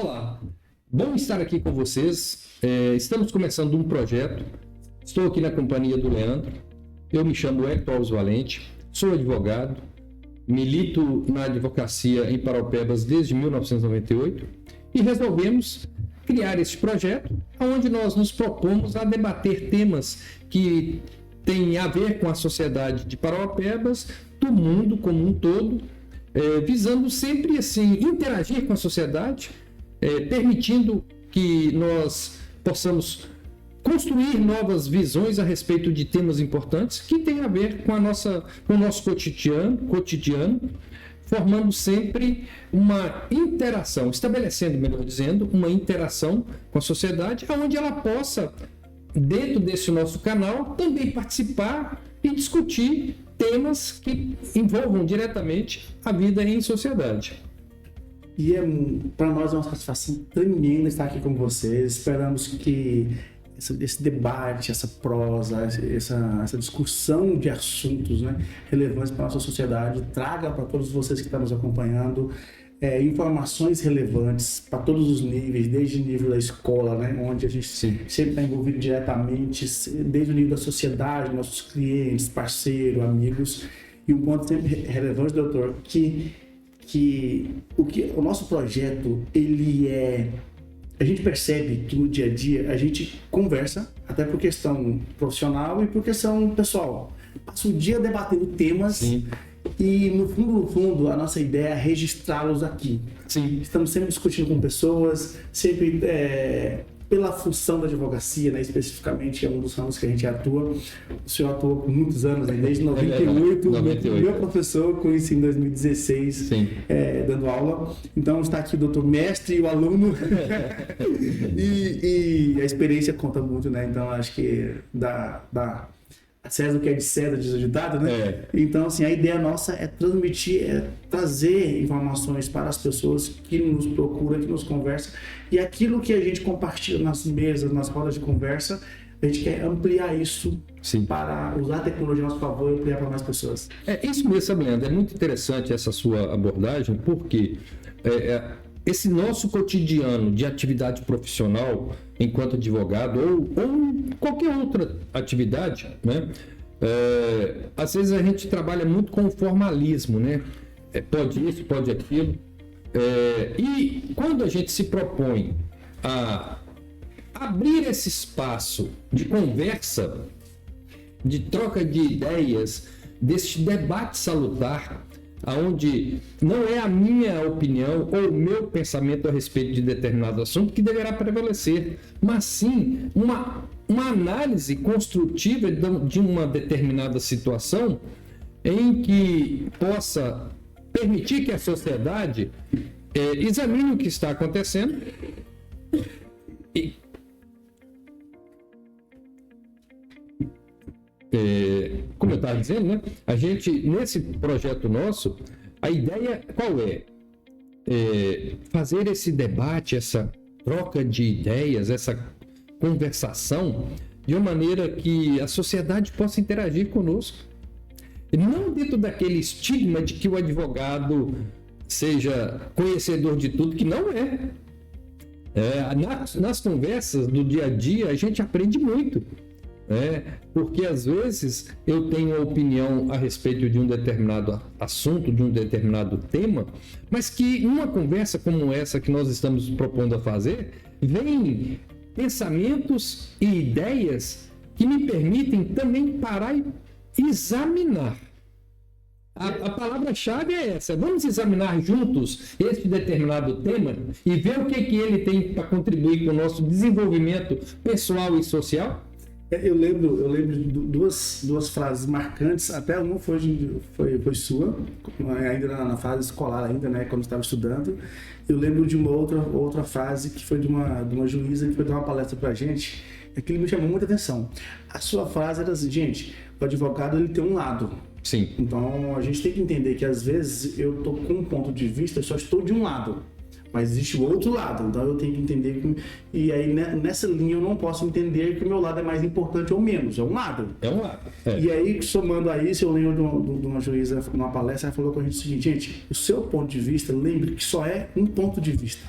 Olá, bom estar aqui com vocês. Estamos começando um projeto. Estou aqui na companhia do Leandro. Eu me chamo Hector Alves Valente, sou advogado, milito na advocacia em Paraupebas desde 1998 e resolvemos criar este projeto onde nós nos propomos a debater temas que têm a ver com a sociedade de Paraupebas, do mundo como um todo, visando sempre assim interagir com a sociedade, permitindo que nós possamos construir novas visões a respeito de temas importantes que têm a ver com o nosso cotidiano, formando sempre uma interação, estabelecendo, melhor dizendo, uma interação com a sociedade, onde ela possa, dentro desse nosso canal, também participar e discutir temas que envolvam diretamente a vida em sociedade. E para nós é uma satisfação tremenda estar aqui com vocês. Esperamos que esse debate, essa prosa, essa discussão de assuntos, né, relevantes para a nossa sociedade traga para todos vocês que estão nos acompanhando informações relevantes para todos os níveis, desde o nível da escola, né, onde a gente sempre está envolvido diretamente, desde o nível da sociedade, nossos clientes, parceiros, amigos. E um ponto sempre relevante, doutor, que o nosso projeto, a gente percebe que no dia a dia a gente conversa, até por questão profissional e por questão pessoal. Passa o dia debatendo temas. Sim. E no fundo, a nossa ideia é registrá-los aqui. Sim. Estamos sempre discutindo com pessoas, sempre pela função da advocacia, né, especificamente, é um dos ramos que a gente atua. O senhor atua por muitos anos, né, desde 98, meu professor, conheci em 2016, dando aula. Então está aqui o doutor mestre e o aluno, e a experiência conta muito, né? Então acho que dá César o que é de César, diz o ditado, né? Então, assim, a ideia nossa é transmitir, trazer informações para as pessoas que nos procuram, que nos conversam, e aquilo que a gente compartilha nas mesas, nas rodas de conversa, a gente quer ampliar isso para usar a tecnologia a nosso favor e ampliar para mais pessoas. Isso mesmo, sabe, Leandro? É muito interessante essa sua abordagem, porque esse nosso cotidiano de atividade profissional enquanto advogado ou qualquer outra atividade, né? Às vezes a gente trabalha muito com o formalismo, né? Pode isso, pode aquilo. E quando a gente se propõe a abrir esse espaço de conversa, de troca de ideias, desse debate salutar, onde não é a minha opinião ou o meu pensamento a respeito de determinado assunto que deverá prevalecer, mas sim uma análise construtiva de uma determinada situação em que possa permitir que a sociedade examine o que está acontecendo e como eu estava dizendo, né? A gente, nesse projeto nosso, a ideia qual é? Fazer esse debate, essa troca de ideias, essa conversação, de uma maneira que a sociedade possa interagir conosco. Não dentro daquele estigma de que o advogado seja conhecedor de tudo, que não é. Nas conversas do dia a dia, a gente aprende muito. Porque às vezes eu tenho uma opinião a respeito de um determinado assunto, de um determinado tema, mas que numa conversa como essa que nós estamos propondo a fazer, vem pensamentos e ideias que me permitem também parar e examinar. A palavra-chave é essa: vamos examinar juntos esse determinado tema e ver o que ele tem para contribuir com o nosso desenvolvimento pessoal e social. Eu lembro de duas frases marcantes, até uma foi sua, ainda na fase escolar ainda, né, quando estava estudando. Eu lembro de uma outra frase que foi de uma juíza que foi dar uma palestra pra gente, aquilo me chamou muita atenção. A sua frase era assim: gente, o advogado ele tem um lado. Sim. Então a gente tem que entender que às vezes eu tô com um ponto de vista, eu só estou de um lado. Mas existe o outro lado, então eu tenho que entender que... E aí nessa linha eu não posso entender que o meu lado é mais importante ou menos, é um lado. É um lado. E aí, somando a isso, eu lembro de uma juíza numa palestra, ela falou com a gente o seguinte: gente, o seu ponto de vista, lembre que só é um ponto de vista.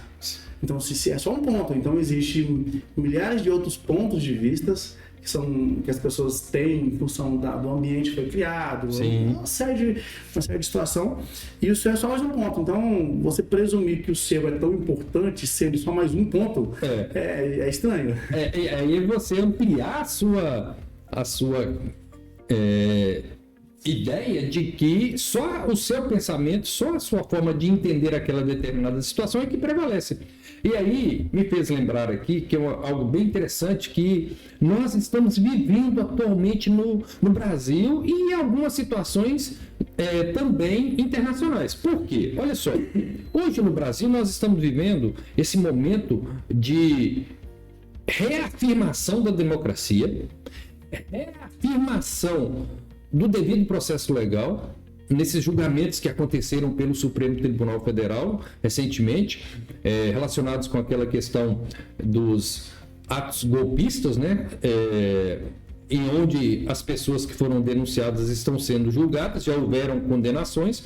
Então, se é só um ponto, então existem milhares de outros pontos de vistas que as pessoas têm em função do ambiente que foi criado, uma série de situação, e isso é só mais um ponto. Então, você presumir que o seu é tão importante, sendo só mais um ponto, é estranho. Aí você ampliar a sua ideia de que só o seu pensamento, só a sua forma de entender aquela determinada situação é que prevalece. E aí me fez lembrar aqui que é algo bem interessante que nós estamos vivendo atualmente no Brasil e em algumas situações também internacionais. Por quê? Olha só, hoje no Brasil nós estamos vivendo esse momento de reafirmação da democracia, reafirmação do devido processo legal, nesses julgamentos que aconteceram pelo Supremo Tribunal Federal recentemente, relacionados com aquela questão dos atos golpistas, né? Em onde as pessoas que foram denunciadas estão sendo julgadas, já houveram condenações,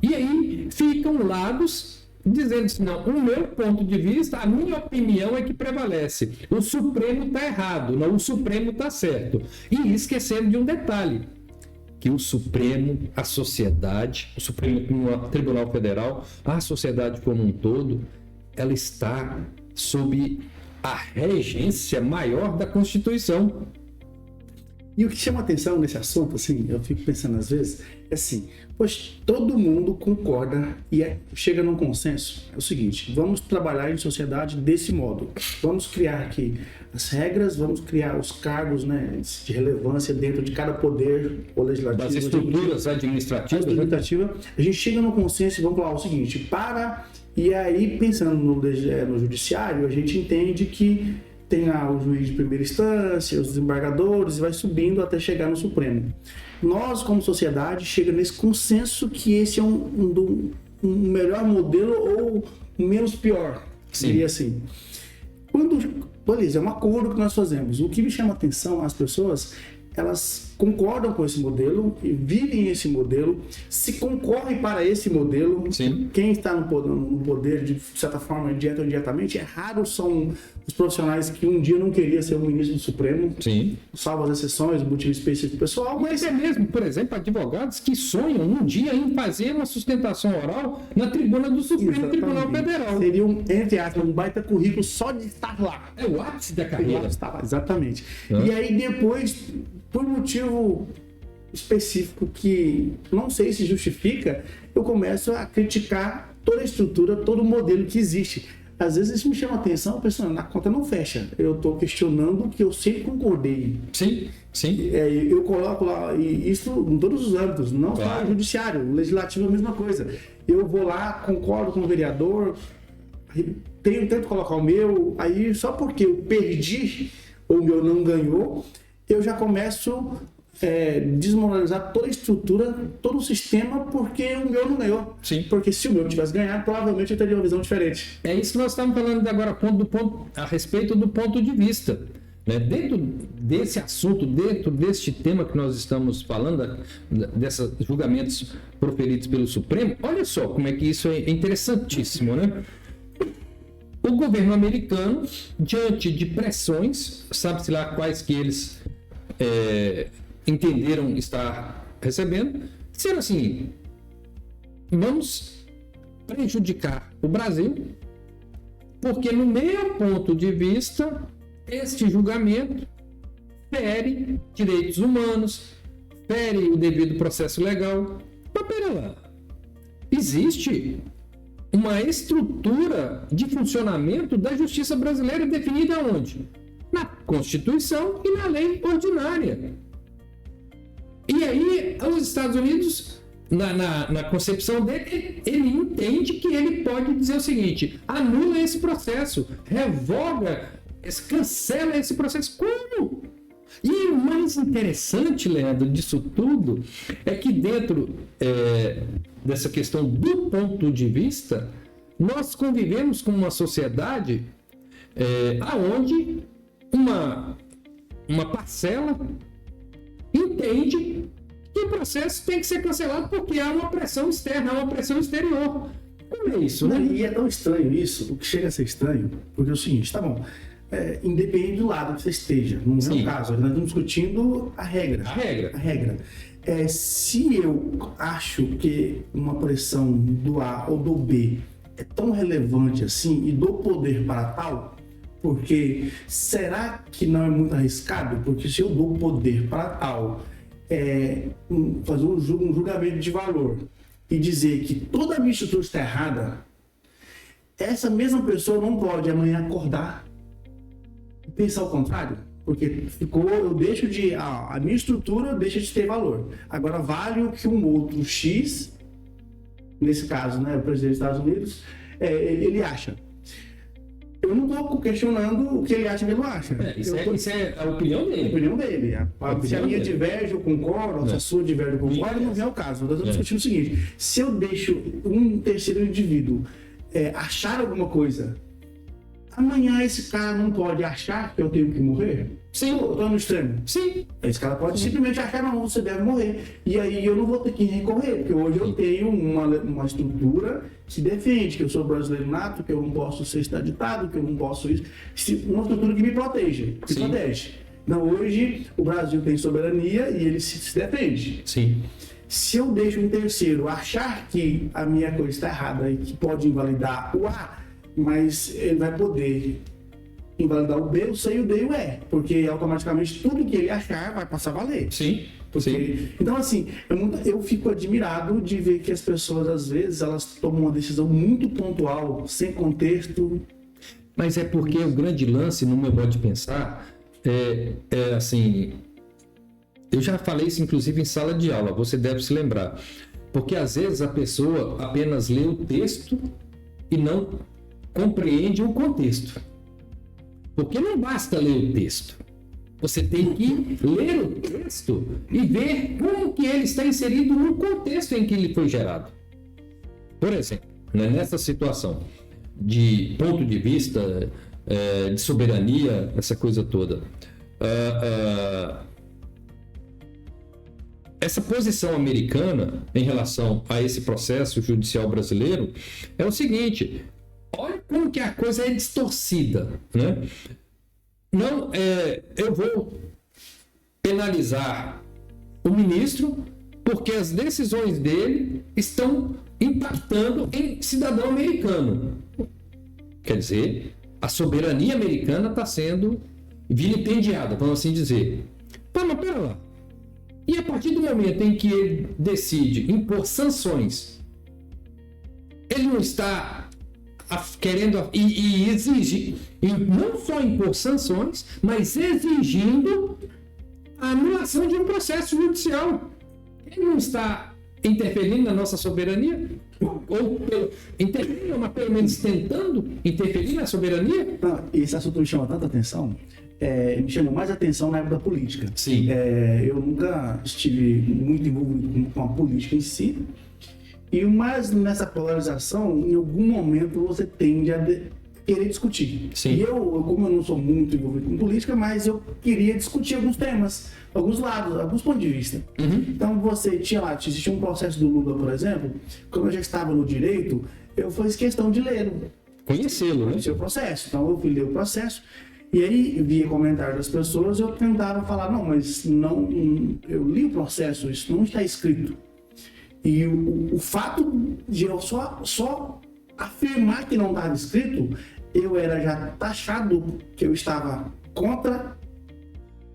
e aí ficam lados dizendo assim, não, o meu ponto de vista, a minha opinião é que prevalece. O Supremo está errado, não, o Supremo está certo. E esquecendo de um detalhe, que o Supremo, a sociedade, o Supremo Tribunal Federal, a sociedade como um todo, ela está sob a regência maior da Constituição. E o que chama atenção nesse assunto, assim, eu fico pensando às vezes, é assim, pois todo mundo concorda e chega num consenso. É o seguinte, vamos trabalhar em sociedade desse modo. Vamos criar aqui as regras, vamos criar os cargos, né, de relevância dentro de cada poder, ou legislativo, das estruturas administrativas. A gente chega num consenso e vamos falar o seguinte, e aí pensando no judiciário, a gente entende que tem lá o juiz de primeira instância, os desembargadores, e vai subindo até chegar no Supremo. Nós, como sociedade, chega nesse consenso que esse é um melhor modelo ou um menos pior, seria assim. Beleza, é um acordo que nós fazemos. O que me chama a atenção, as pessoas, elas concordam com esse modelo e vivem esse modelo, se concorrem para esse modelo. Sim. Quem está no poder, de certa forma, direta ou indiretamente, é raro são os profissionais que um dia não queria ser o ministro do Supremo. Sim. Salvo as exceções, o motivo específico pessoal. Mas é mesmo, por exemplo, advogados que sonham um dia em fazer uma sustentação oral na tribuna do Supremo Tribunal Federal. Seria entre aspas, um baita currículo só de estar lá. É o ápice da carreira. Exatamente. E aí depois, por motivo específico que não sei se justifica, eu começo a criticar toda a estrutura, todo o modelo que existe. Às vezes isso me chama a atenção, pensando, na conta não fecha. Eu estou questionando o que eu sempre concordei. Sim, sim. Eu coloco lá, e isso em todos os âmbitos, não só no judiciário, o legislativo é a mesma coisa. Eu vou lá, concordo com o vereador, tento colocar o meu, aí só porque eu perdi ou o meu não ganhou, eu já começo desmoralizar toda a estrutura, todo o sistema, porque o meu não ganhou. Sim. Porque se o meu tivesse ganhado, provavelmente eu teria uma visão diferente. É isso que nós estamos falando agora a respeito do ponto de vista. Né? Dentro desse assunto, dentro deste tema que nós estamos falando, desses julgamentos proferidos pelo Supremo, olha só como é que isso é interessantíssimo, né? O governo americano, diante de pressões, sabe-se lá quais que eles entenderam estar recebendo, disseram assim, vamos prejudicar o Brasil, porque no meu ponto de vista, este julgamento fere direitos humanos, fere o devido processo legal. Mas pera lá, existe uma estrutura de funcionamento da justiça brasileira definida onde? Na Constituição e na lei ordinária. E aí, os Estados Unidos, na concepção dele, ele entende que ele pode dizer o seguinte, anula esse processo, revoga, cancela esse processo. Como? E o mais interessante, Leandro, disso tudo, é que dentro dessa questão do ponto de vista, nós convivemos com uma sociedade aonde uma parcela entende que o processo tem que ser cancelado porque há uma pressão externa, há uma pressão exterior. como é isso, né? E é tão estranho isso, o que chega a ser estranho, porque é o seguinte, tá bom, independente do lado que você esteja, no meu caso, nós estamos discutindo a regra. A regra. Se eu acho que uma pressão do A ou do B é tão relevante assim e dou poder para tal, porque será que não é muito arriscado? Porque se eu dou poder para tal, fazer um julgamento de valor e dizer que toda a minha estrutura está errada, essa mesma pessoa não pode amanhã acordar e pensar o contrário. Porque eu deixo a minha estrutura deixa de ter valor. Agora vale o que um outro X, nesse caso, né, o presidente dos Estados Unidos, ele acha. Eu não estou questionando o que ele acha que ele não acha. Isso é a opinião dele. A opinião dele. Se a minha diverge, eu concordo, ou se a sua diverge, eu concordo, não vem ao caso. Nós estamos discutindo o seguinte: se eu deixo um terceiro indivíduo achar alguma coisa, amanhã esse cara não pode achar que eu tenho que morrer? Sim. Eu estou no extremo. Sim. Esse cara pode simplesmente achar, não, você deve morrer. E aí eu não vou ter que recorrer, porque hoje eu tenho uma estrutura que defende que eu sou brasileiro nato, que eu não posso ser extraditado, que eu não posso isso. Uma estrutura que me protege. Então hoje o Brasil tem soberania e ele se defende. Sim. Se eu deixo um terceiro achar que a minha coisa está errada e que pode invalidar o A, mas ele vai poder invalidar o B, o C, o D e o E, porque automaticamente tudo que ele achar vai passar a valer. Sim. Então, assim, eu fico admirado de ver que as pessoas, às vezes, elas tomam uma decisão muito pontual, sem contexto. Mas é porque o grande lance, no meu modo de pensar, assim... Eu já falei isso, inclusive, em sala de aula, você deve se lembrar. Porque, às vezes, a pessoa apenas lê o texto e não compreende o contexto. Porque não basta ler o texto. Você tem que ler o texto e ver como que ele está inserido no contexto em que ele foi gerado. Por exemplo, nessa situação de ponto de vista de soberania, essa coisa toda, essa posição americana em relação a esse processo judicial brasileiro é o seguinte: olha como que a coisa é distorcida, né? Não, eu vou penalizar o ministro porque as decisões dele estão impactando em cidadão americano. Quer dizer, a soberania americana está sendo vilipendiada, vamos assim dizer. Mas pera lá. E a partir do momento em que ele decide impor sanções, ele não está querendo e exigir, e não só impor sanções, mas exigindo a anulação de um processo judicial. Ele não está interferindo na nossa soberania? Interferindo, mas pelo menos tentando interferir na soberania? Não, esse assunto me chama tanta atenção. Me chamou mais atenção na época da política. Sim. Eu nunca estive muito envolvido com a política em si. Mas nessa polarização, em algum momento você tende a querer discutir. Sim. E como eu não sou muito envolvido com política, mas eu queria discutir alguns temas, alguns lados, alguns pontos de vista. Uhum. Então existia um processo do Lula, por exemplo, como eu já estava no direito, eu fiz questão de ler. Conhecê-lo, né? Conhecer o processo. Então eu fui ler o processo. E aí, via comentários das pessoas, eu tentava falar, não, mas não, eu li o processo, isso não está escrito. E o fato de eu só afirmar que não estava escrito, eu era já taxado que eu estava contra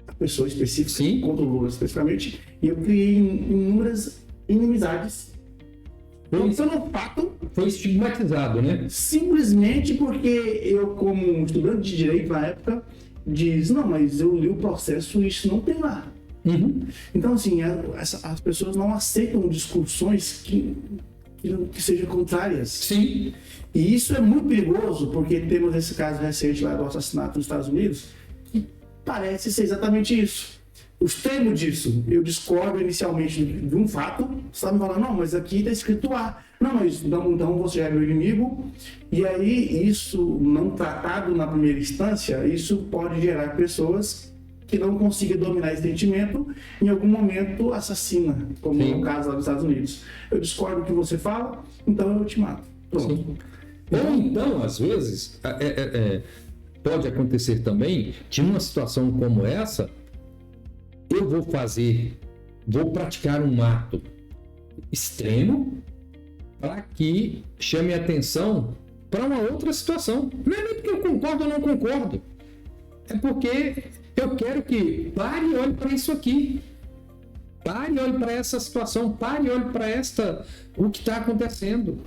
a pessoa específica, Sim. contra o Lula especificamente, e eu criei inúmeras inimizades. Então, no fato, foi estigmatizado, né? simplesmente porque eu, como estudante de direito na época, diz, não, mas eu li o processo e isso não tem lá. Uhum. Então, assim, as pessoas não aceitam discussões que sejam contrárias. Sim. E isso é muito perigoso, porque temos esse caso recente lá do assassinato nos Estados Unidos, que parece ser exatamente isso. O extremo disso, eu discordo inicialmente de um fato, você está me falando, não, mas aqui está escrito A. Não, mas então você é meu inimigo. E aí, isso não tratado na primeira instância, isso pode gerar pessoas que não consiga dominar esse sentimento, em algum momento assassina, como Sim. no caso lá dos Estados Unidos. Eu discordo do que você fala, então eu te mato. Pronto. Ou então, às vezes, pode acontecer também de uma situação como essa, eu vou praticar um ato extremo para que chame a atenção para uma outra situação. Não é nem porque eu concordo ou não concordo. É porque eu quero que pare e olhe para isso aqui. Pare e olhe para essa situação. Pare e olhe para o que está acontecendo.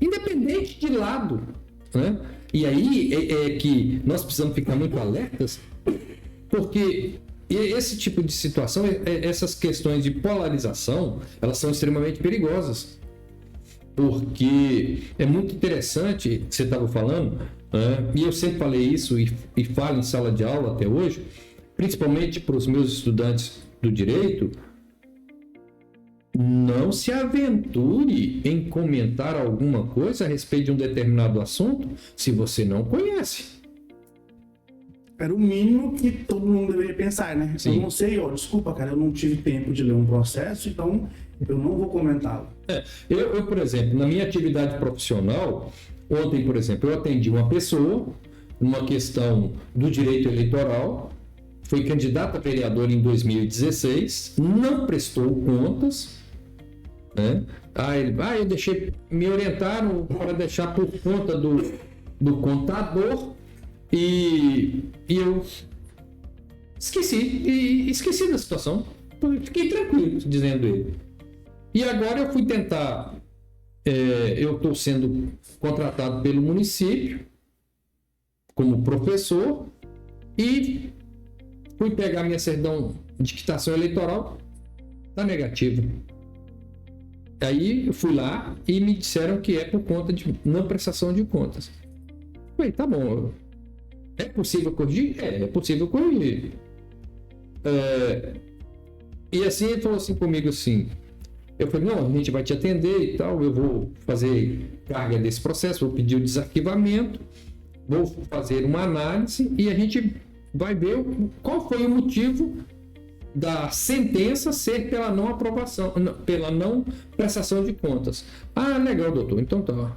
Independente de lado. Né? E aí é que nós precisamos ficar muito alertas, porque esse tipo de situação, essas questões de polarização, elas são extremamente perigosas. Porque é muito interessante, você estava falando, né? E eu sempre falei isso e falo em sala de aula até hoje, principalmente para os meus estudantes do direito, não se aventure em comentar alguma coisa a respeito de um determinado assunto se você não conhece. Era o mínimo que todo mundo deveria pensar, né? Sim. Eu não sei, desculpa, cara, eu não tive tempo de ler um processo, então eu não vou comentá-lo. Eu, por exemplo, na minha atividade profissional, ontem, por exemplo, eu atendi uma pessoa, uma questão do direito eleitoral, foi candidata a vereador em 2016, não prestou contas, né? Eu deixei, me orientaram para deixar por conta do contador e eu esqueci da situação, fiquei tranquilo, dizendo ele. E agora eu fui tentar, eu estou sendo contratado pelo município como professor e fui pegar minha certidão de quitação eleitoral, está negativo. Aí eu fui lá e me disseram que é por conta de não prestação de contas. Falei, tá bom, é possível corrigir? É possível corrigir. E assim ele falou assim comigo assim, eu falei, não, a gente vai te atender e tal, eu vou fazer carga desse processo, vou pedir o desarquivamento, vou fazer uma análise e a gente vai ver qual foi o motivo da sentença ser pela não aprovação, pela não prestação de contas. Ah, legal, doutor, então tá.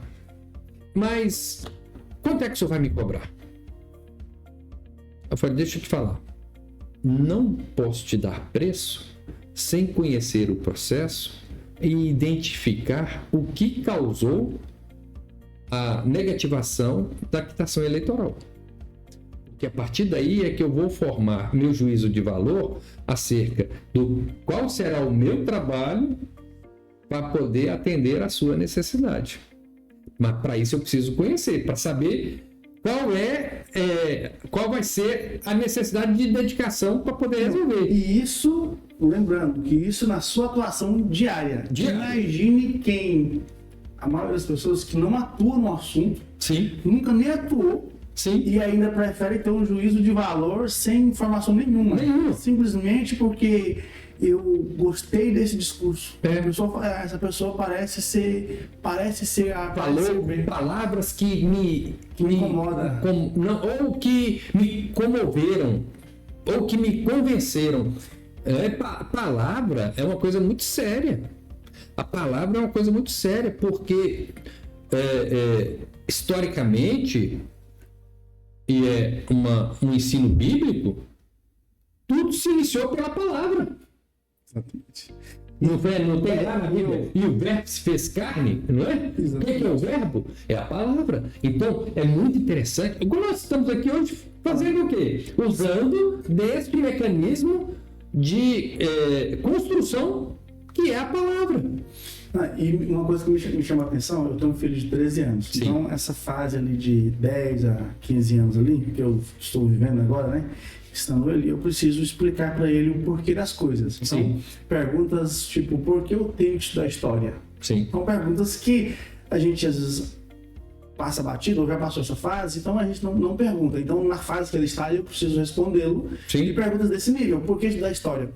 Mas quanto é que o senhor vai me cobrar? Eu falei, deixa eu te falar, não posso te dar preço sem conhecer o processo e identificar o que causou a negativação da quitação eleitoral. Porque a partir daí é que eu vou formar meu juízo de valor acerca do qual será o meu trabalho para poder atender a sua necessidade. Mas para isso eu preciso conhecer, para saber qual vai ser a necessidade de dedicação para poder resolver. E isso, lembrando que isso na sua atuação diária. Imagine a maioria das pessoas que não atuam no assunto, Sim. nunca nem atuou, Sim. e ainda prefere ter um juízo de valor sem informação nenhuma. Simplesmente porque eu gostei desse discurso. Essa pessoa parece ser palavras que me incomoda. Ou que me comoveram, ou que me convenceram. Palavra é uma coisa muito séria. A palavra é uma coisa muito séria, porque historicamente, e um ensino bíblico, tudo se iniciou pela palavra. Exatamente. Não tem lá na Bíblia? E o verbo se fez carne, não é? Exatamente. O que é o verbo? É a palavra. Então, é muito interessante. Agora nós estamos aqui hoje fazendo o quê? Usando desse mecanismo de construção que é a palavra. E uma coisa que me chama a atenção, eu tenho um filho de 13 anos. Sim. Então, essa fase ali de 10 a 15 anos ali, que eu estou vivendo agora, né? Estando ali, eu preciso explicar para ele o porquê das coisas. Então, Sim. perguntas tipo, por que eu tenho que estudar história? Sim. São perguntas que a gente às vezes passa batido ou já passou essa fase, então a gente não pergunta. Então, na fase que ele está, eu preciso respondê-lo de perguntas desse nível. Por que estudar história?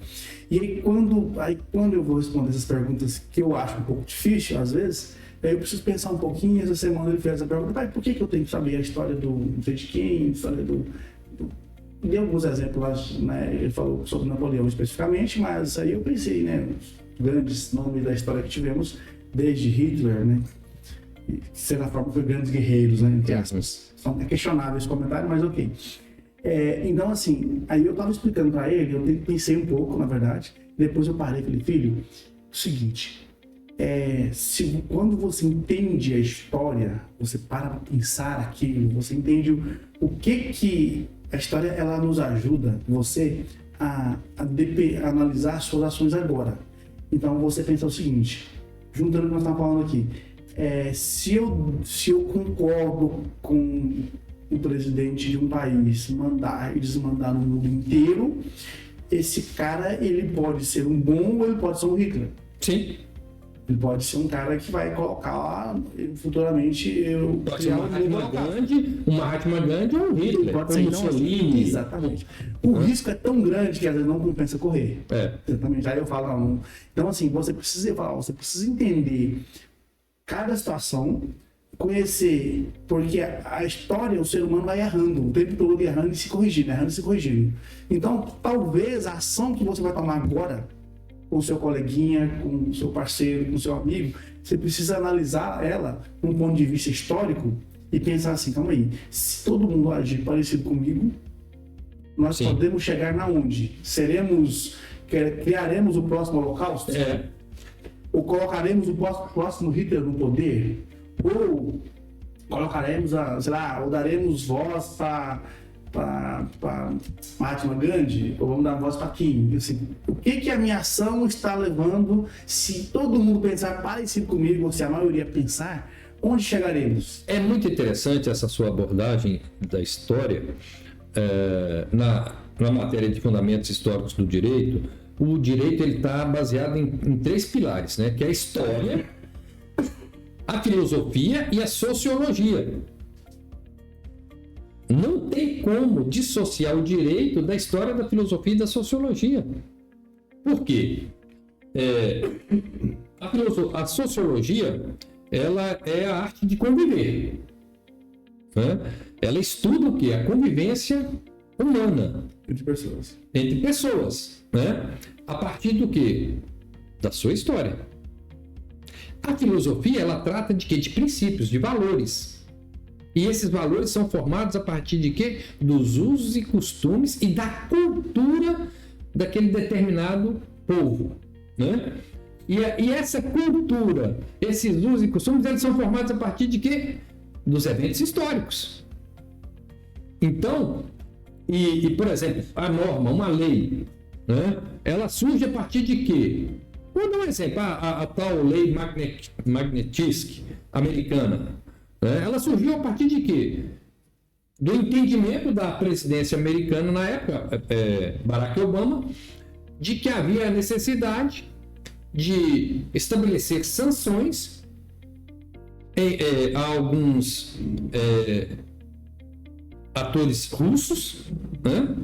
E aí quando eu vou responder essas perguntas que eu acho um pouco difícil, às vezes, eu preciso pensar um pouquinho. Essa semana ele fez essa pergunta, pai, por que eu tenho que saber a história do não sei de quem, a história deu alguns exemplos lá, né? Ele falou sobre Napoleão especificamente, mas aí eu pensei, né, os grandes nomes da história que tivemos, desde Hitler, né? de certa forma, foi grandes guerreiros, né? Entre aspas. É questionável esse comentário, mas ok. Então, assim, aí eu tava explicando para ele, eu pensei um pouco, na verdade, depois eu parei e falei, filho, o seguinte, quando você entende a história, você para pra pensar aquilo, você entende o que a história ela nos ajuda, você a analisar suas ações agora. Então você pensa o seguinte, juntando o que nós estamos falando aqui, se eu concordo com o presidente de um país mandar e desmandar no mundo inteiro, esse cara ele pode ser um bom ou ele pode ser um Hitler. Sim. Ele pode ser um cara que vai colocar lá, futuramente, pode ser um Mahatma Gandhi ou um Hitler, pode ser Mussolini. Exatamente. O risco é tão grande que às vezes não compensa correr. Exatamente. Aí eu falo, não. Então, assim, você precisa entender cada situação, conhecer, porque a história, o ser humano vai errando, o tempo todo errando e se corrigindo. Então, talvez a ação que você vai tomar agora, com o seu coleguinha, com o seu parceiro, com o seu amigo, você precisa analisar ela de um ponto de vista histórico e pensar assim, calma aí, se todo mundo agir parecido comigo, nós podemos chegar na onde? Criaremos o próximo Holocausto? Ou colocaremos o próximo Hitler no poder? Ou colocaremos, ou daremos voz para Mahatma Gandhi, ou vamos dar voz para Kim? Assim, o que a minha ação está levando? Se todo mundo pensar parecido comigo, ou se a maioria pensar, onde chegaremos? É muito interessante essa sua abordagem da história. Na matéria de fundamentos históricos do direito, o direito está baseado em 3 pilares, né? Que é a história, a filosofia e a sociologia. Não tem como dissociar o direito da história, da filosofia e da sociologia. Por quê? A sociologia, ela é a arte de conviver. Né? Ela estuda o quê? A convivência humana. Entre pessoas. Né? A partir do quê? Da sua história. A filosofia, ela trata de quê? De princípios, de valores. E esses valores são formados a partir de quê? Dos usos e costumes e da cultura daquele determinado povo. Né? E essa cultura, esses usos e costumes, eles são formados a partir de quê? Dos eventos históricos. Então, por exemplo, a norma, uma lei, né? Ela surge a partir de quê? Vou dar um exemplo, a tal lei Magnitsky americana. Ela surgiu a partir de quê? Do entendimento da presidência americana na época, Barack Obama, de que havia a necessidade de estabelecer sanções a alguns atores russos, né?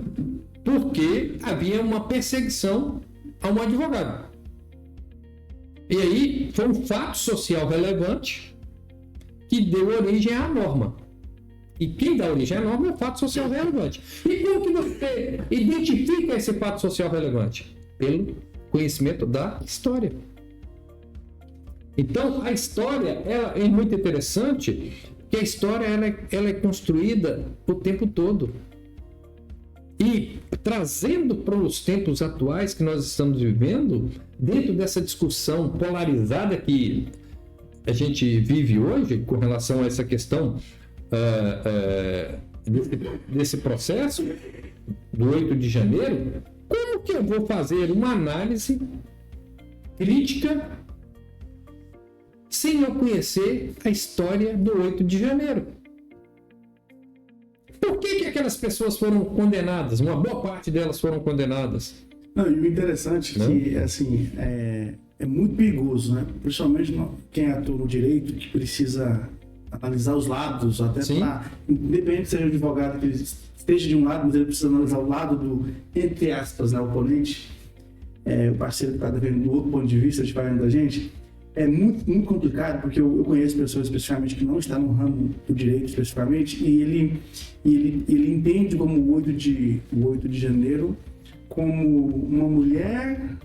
Porque havia uma perseguição a um advogado. E aí foi um fato social relevante que deu origem à norma. E quem dá origem à norma é o fato social relevante. E como que você identifica esse fato social relevante? Pelo conhecimento da história. Então, a história ela é muito interessante, que a história ela é construída o tempo todo. E trazendo para os tempos atuais que nós estamos vivendo, dentro dessa discussão polarizada que a gente vive hoje com relação a essa questão desse processo do 8 de janeiro, como que eu vou fazer uma análise crítica sem eu conhecer a história do 8 de janeiro? Por que aquelas pessoas foram condenadas? Uma boa parte delas foram condenadas. Não, e o interessante é que, assim, é muito perigoso, né? Principalmente quem atua no direito, que precisa analisar os lados, até para, independente se seja um advogado que ele esteja de um lado, mas ele precisa analisar o lado do, entre aspas, né, oponente, o parceiro que está defendendo do outro ponto de vista, diferente da gente. É muito, muito complicado, porque eu conheço pessoas especificamente que não estão no ramo do direito especificamente, e ele entende como o 8 de janeiro como uma mulher,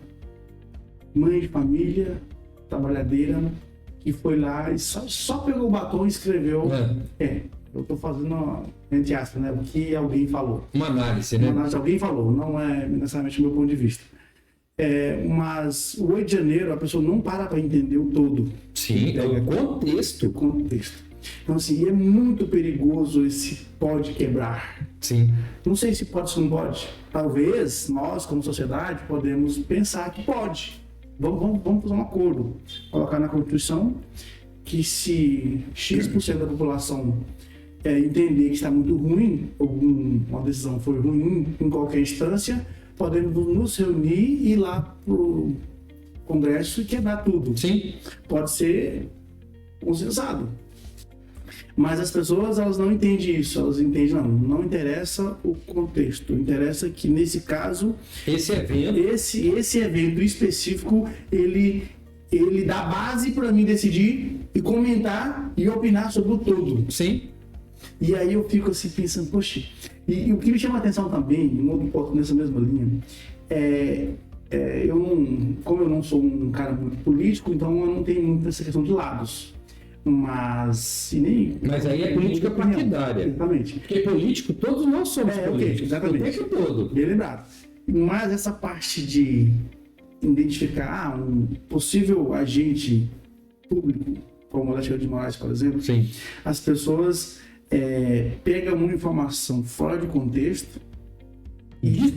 mãe de família, trabalhadeira, que foi lá e só pegou o batom e escreveu. Eu estou fazendo, entre aspas, né, o que alguém falou. Uma análise, né? Uma análise, alguém falou, não é necessariamente o meu ponto de vista. Mas o 8 de janeiro, a pessoa não para entender o todo. Sim, é o contexto. O contexto. Então, assim, é muito perigoso esse pode quebrar. Sim. Não sei se pode, se não pode. Talvez nós, como sociedade, podemos pensar que pode. Vamos fazer um acordo. Colocar na Constituição que se X% da população entender que está muito ruim, uma decisão foi ruim em qualquer instância, podemos nos reunir e ir lá para o Congresso e quebrar tudo. Sim. Pode ser consensado. Mas as pessoas, elas não entendem isso. Elas entendem, não interessa o contexto. Interessa que, nesse caso, esse evento específico, ele dá base para mim decidir e comentar e opinar sobre o todo. Sim. E aí eu fico assim pensando, poxa, e o que me chama a atenção também, um outro ponto nessa mesma linha, como eu não sou um cara muito político, então eu não tenho muito essa questão de lados. Mas aí é política partidária. Exatamente. Porque político, todos nós somos políticos. Exatamente. O tempo todo. Bem lembrado. Mas essa parte de identificar um possível agente público, como o Alexandre de Moraes, por exemplo, sim, as pessoas pegam uma informação fora de contexto e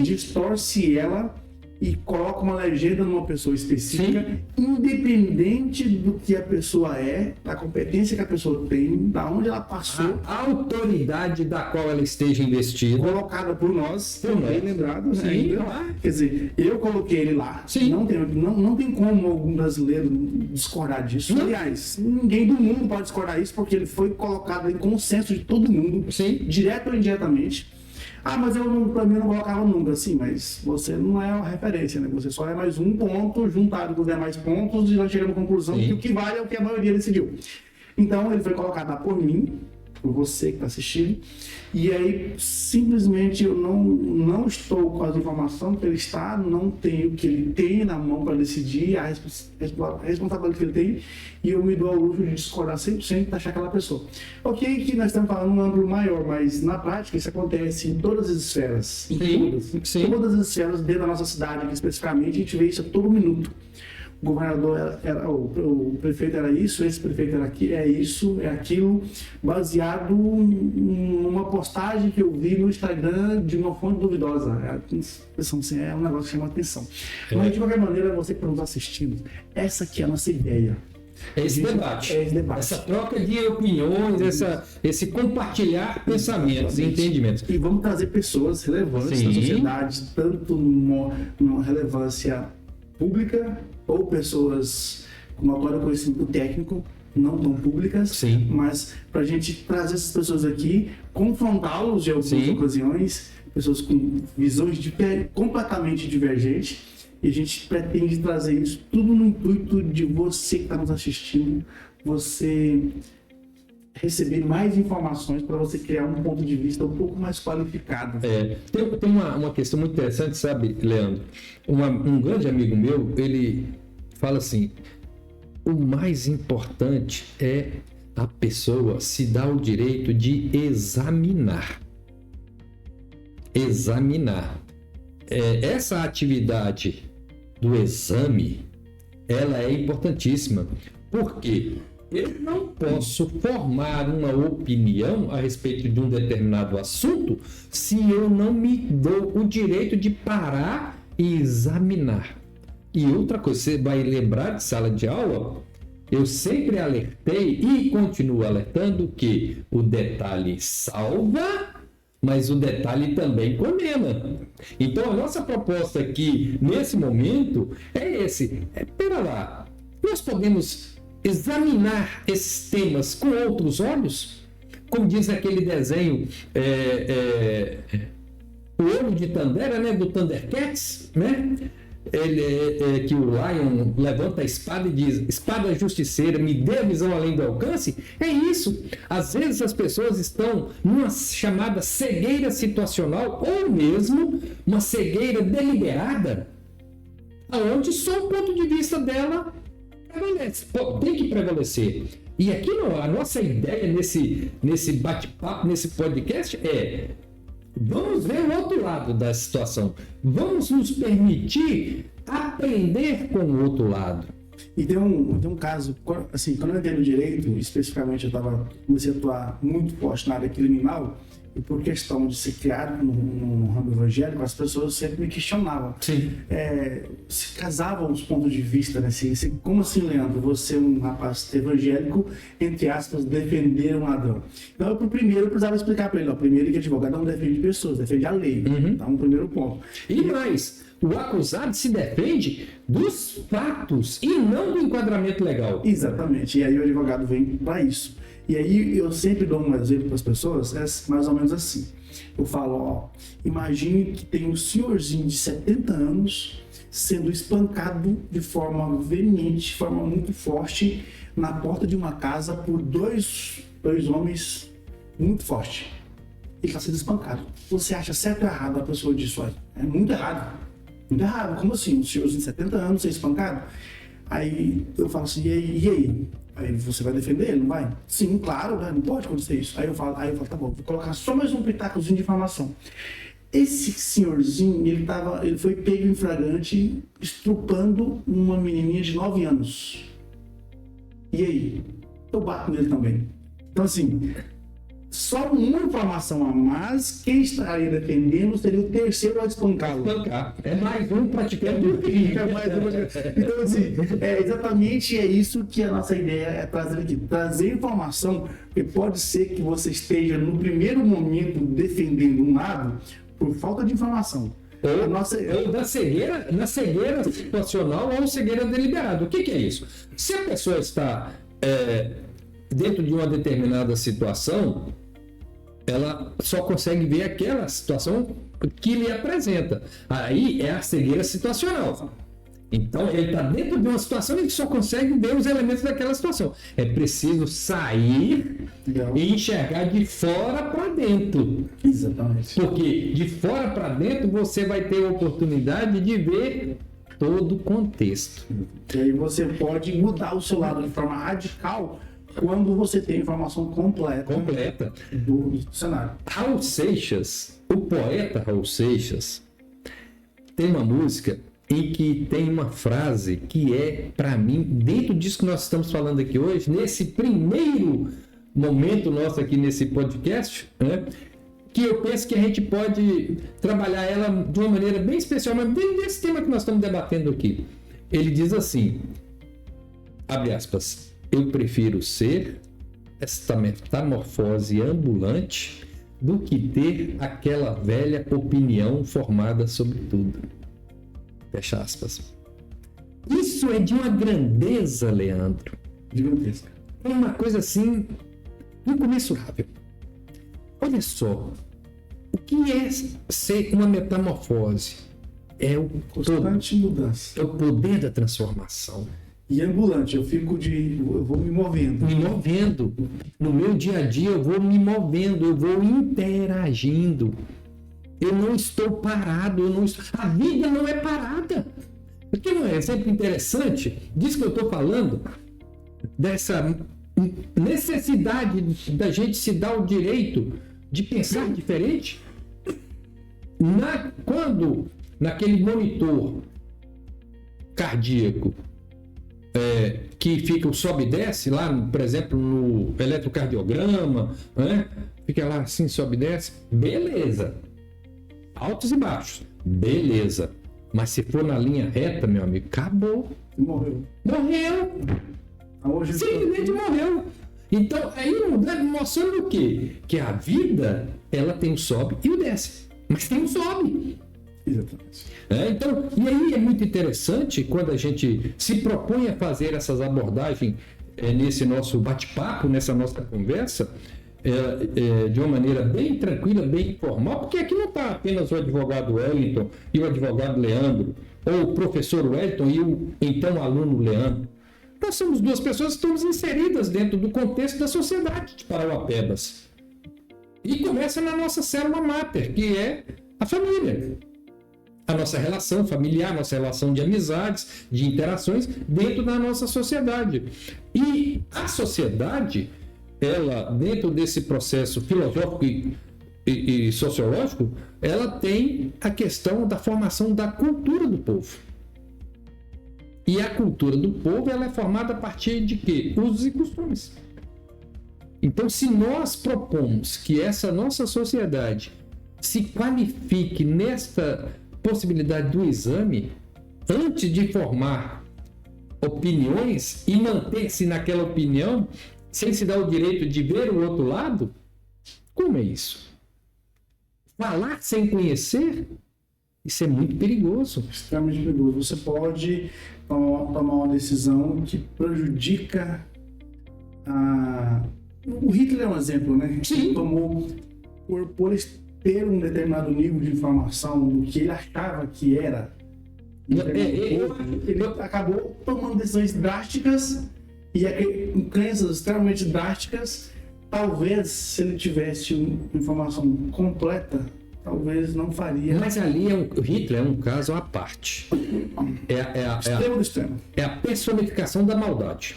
distorce ela e coloca uma legenda numa pessoa específica, sim, independente do que a pessoa da competência que a pessoa tem, da onde ela passou. A autoridade da qual ela esteja investida. Colocada por nós, bem lembrado. Sim, quer dizer, eu coloquei ele lá. Sim. Não tem como algum brasileiro discordar disso. Não. Aliás, ninguém do mundo pode discordar disso, porque ele foi colocado em consenso de todo mundo, sim, direto ou indiretamente. Mas pra mim eu não colocava nunca, assim, mas você não é uma referência, né? Você só é mais um ponto, juntado com os demais pontos, e nós chegamos à conclusão que o que vale é o que a maioria decidiu. Então ele foi colocado lá por mim, por você que está assistindo, e aí simplesmente eu não estou com as informações que ele está, não tenho o que ele tem na mão para decidir, a responsabilidade que ele tem, e eu me dou ao luxo de discordar 100% e taxar aquela pessoa. Ok, que nós estamos falando num âmbito maior, mas na prática isso acontece em todas as esferas. Sim. Todas as esferas dentro da nossa cidade, aqui, especificamente, a gente vê isso a todo minuto. O governador o prefeito era isso, esse prefeito era aqui, é isso, é aquilo, baseado numa postagem que eu vi no Instagram de uma fonte duvidosa. É um negócio que chama atenção. Mas de qualquer maneira, você que está nos assistindo, essa aqui é a nossa ideia. Esse debate. Essa troca de opiniões, esse compartilhar pensamentos e entendimentos. E vamos trazer pessoas relevantes na sociedade, tanto numa relevância pública ou pessoas com notório conhecimento técnico, não tão públicas, sim, mas para a gente trazer essas pessoas aqui, confrontá-los em algumas ocasiões, pessoas com visões completamente divergentes, e a gente pretende trazer isso tudo no intuito de você que está nos assistindo, você receber mais informações para você criar um ponto de vista um pouco mais qualificado. Tem uma questão muito interessante, sabe, Leandro? Um grande amigo meu, ele fala assim, o mais importante é a pessoa se dar o direito de examinar. Essa atividade do exame, ela é importantíssima, porque eu não posso formar uma opinião a respeito de um determinado assunto se eu não me dou o direito de parar e examinar. E outra coisa, você vai lembrar de sala de aula, eu sempre alertei e continuo alertando que o detalhe salva, mas o detalhe também condena. Então a nossa proposta aqui, nesse momento, é pera lá, nós podemos examinar esses temas com outros olhos? Como diz aquele desenho, o olho de Tandera, né, do Thundercats, né? Que o Lion levanta a espada e diz, espada justiceira, me dê a visão além do alcance. É isso. Às vezes as pessoas estão numa chamada cegueira situacional ou mesmo uma cegueira deliberada, onde só o ponto de vista dela tem que prevalecer. E aqui a nossa ideia nesse bate-papo, nesse podcast é: vamos ver o outro lado da situação. Vamos nos permitir aprender com o outro lado. E tem um caso, assim, quando eu entrei no direito, especificamente comecei a atuar muito forte na área criminal, e por questão de ser criado no ramo evangélico, as pessoas sempre me questionavam. Sim. Se casavam os pontos de vista, né? Como assim, Leandro, você, um rapaz evangélico, entre aspas, defender um ladrão? Então, primeiro, eu precisava explicar para ele, primeiro que advogado não defende pessoas, defende a lei. Então, primeiro ponto. E mais, o acusado se defende dos fatos e não do enquadramento legal. Exatamente, e aí o advogado vem para isso. E aí eu sempre dou um exemplo para as pessoas, é mais ou menos assim. Eu falo, imagine que tem um senhorzinho de 70 anos sendo espancado de forma veemente, de forma muito forte, na porta de uma casa por dois homens muito fortes. Ele está sendo espancado. Você acha certo ou errado a pessoa disso aí? É muito errado. Muito errado. Como assim? Um senhorzinho de 70 anos ser espancado? Aí eu falo assim, e aí? Aí você vai defender ele, não vai? Sim, claro, né? Não pode acontecer isso. Aí eu falo, tá bom, vou colocar só mais um pitacozinho de informação. Esse senhorzinho, ele foi pego em flagrante estrupando uma menininha de 9 anos. E aí? Eu bato nele também. Então assim, só uma informação a mais, quem estaria defendendo seria o terceiro a espancá-lo. É mais um praticante do crime. Então, assim, exatamente isso que a nossa ideia é trazer aqui. Trazer informação, porque pode ser que você esteja, no primeiro momento, defendendo um lado por falta de informação. Ou na cegueira situacional ou cegueira deliberada. O que é isso? Se a pessoa está dentro de uma determinada situação, ela só consegue ver aquela situação que lhe apresenta. Aí é a cegueira situacional. Então, ele está dentro de uma situação e ele só consegue ver os elementos daquela situação. É preciso sair e enxergar de fora para dentro. Exatamente. Porque de fora para dentro você vai ter a oportunidade de ver todo o contexto. E aí você pode mudar o seu lado de forma radical quando você tem informação completa do cenário. Raul Seixas, o poeta Raul Seixas, tem uma música em que tem uma frase que é, para mim, dentro disso que nós estamos falando aqui hoje, nesse primeiro momento nosso aqui nesse podcast, né, que eu penso que a gente pode trabalhar ela de uma maneira bem especial, mas dentro desse tema que nós estamos debatendo aqui. Ele diz assim, abre aspas, eu prefiro ser esta metamorfose ambulante do que ter aquela velha opinião formada sobre tudo. Fecha aspas. Isso é de uma grandeza, Leandro. Gigantesca. É uma coisa assim, incomensurável. Olha só, o que é ser uma metamorfose? É o constante mudança. É o poder da transformação. E ambulante, eu vou me movendo. Me movendo. No meu dia a dia eu vou me movendo, eu vou interagindo. Eu não estou parado, a vida não é parada. Porque não é exemplo interessante disso que eu estou falando, dessa necessidade da gente se dar o direito de pensar diferente. Quando naquele monitor cardíaco que fica o sobe e desce lá, por exemplo, no eletrocardiograma, né? Fica lá assim, sobe e desce, beleza. Altos e baixos, beleza. Mas se for na linha reta, meu amigo, acabou. Morreu. Simplesmente morreu. Então, aí mostrando o quê? Que a vida, ela tem o sobe e o desce. Mas tem o sobe. Exatamente. Então, e aí é muito interessante quando a gente se propõe a fazer essas abordagens nesse nosso bate-papo, nessa nossa conversa, de uma maneira bem tranquila, bem informal, porque aqui não está apenas o advogado Wellington e o advogado Leandro, ou o professor Wellington e o então aluno Leandro. Nós somos duas pessoas que estamos inseridas dentro do contexto da sociedade de Parauapebas. E começa na nossa célula máter, que é a família. a nossa relação familiar, nossa relação de amizades, de interações dentro da nossa sociedade. E a sociedade, ela, dentro desse processo filosófico e sociológico, ela tem a questão da formação da cultura do povo. E a cultura do povo, ela é formada a partir de quê? Usos e costumes. Então, se nós propomos que essa nossa sociedade se qualifique nesta possibilidade do exame, antes de formar opiniões e manter-se naquela opinião, sem se dar o direito de ver o outro lado, como é isso? Falar sem conhecer? Isso é muito perigoso. Extremamente perigoso. Você pode tomar uma decisão que prejudica a... O Hitler é um exemplo, né? Sim. Ele tomou, por ter um determinado nível de informação do que ele achava que era, ele acabou tomando decisões drásticas e crenças extremamente drásticas. Talvez, se ele tivesse uma informação completa, talvez não faria. Mas ali o Hitler é um caso à parte. Extremo do extremo. É a personificação da maldade,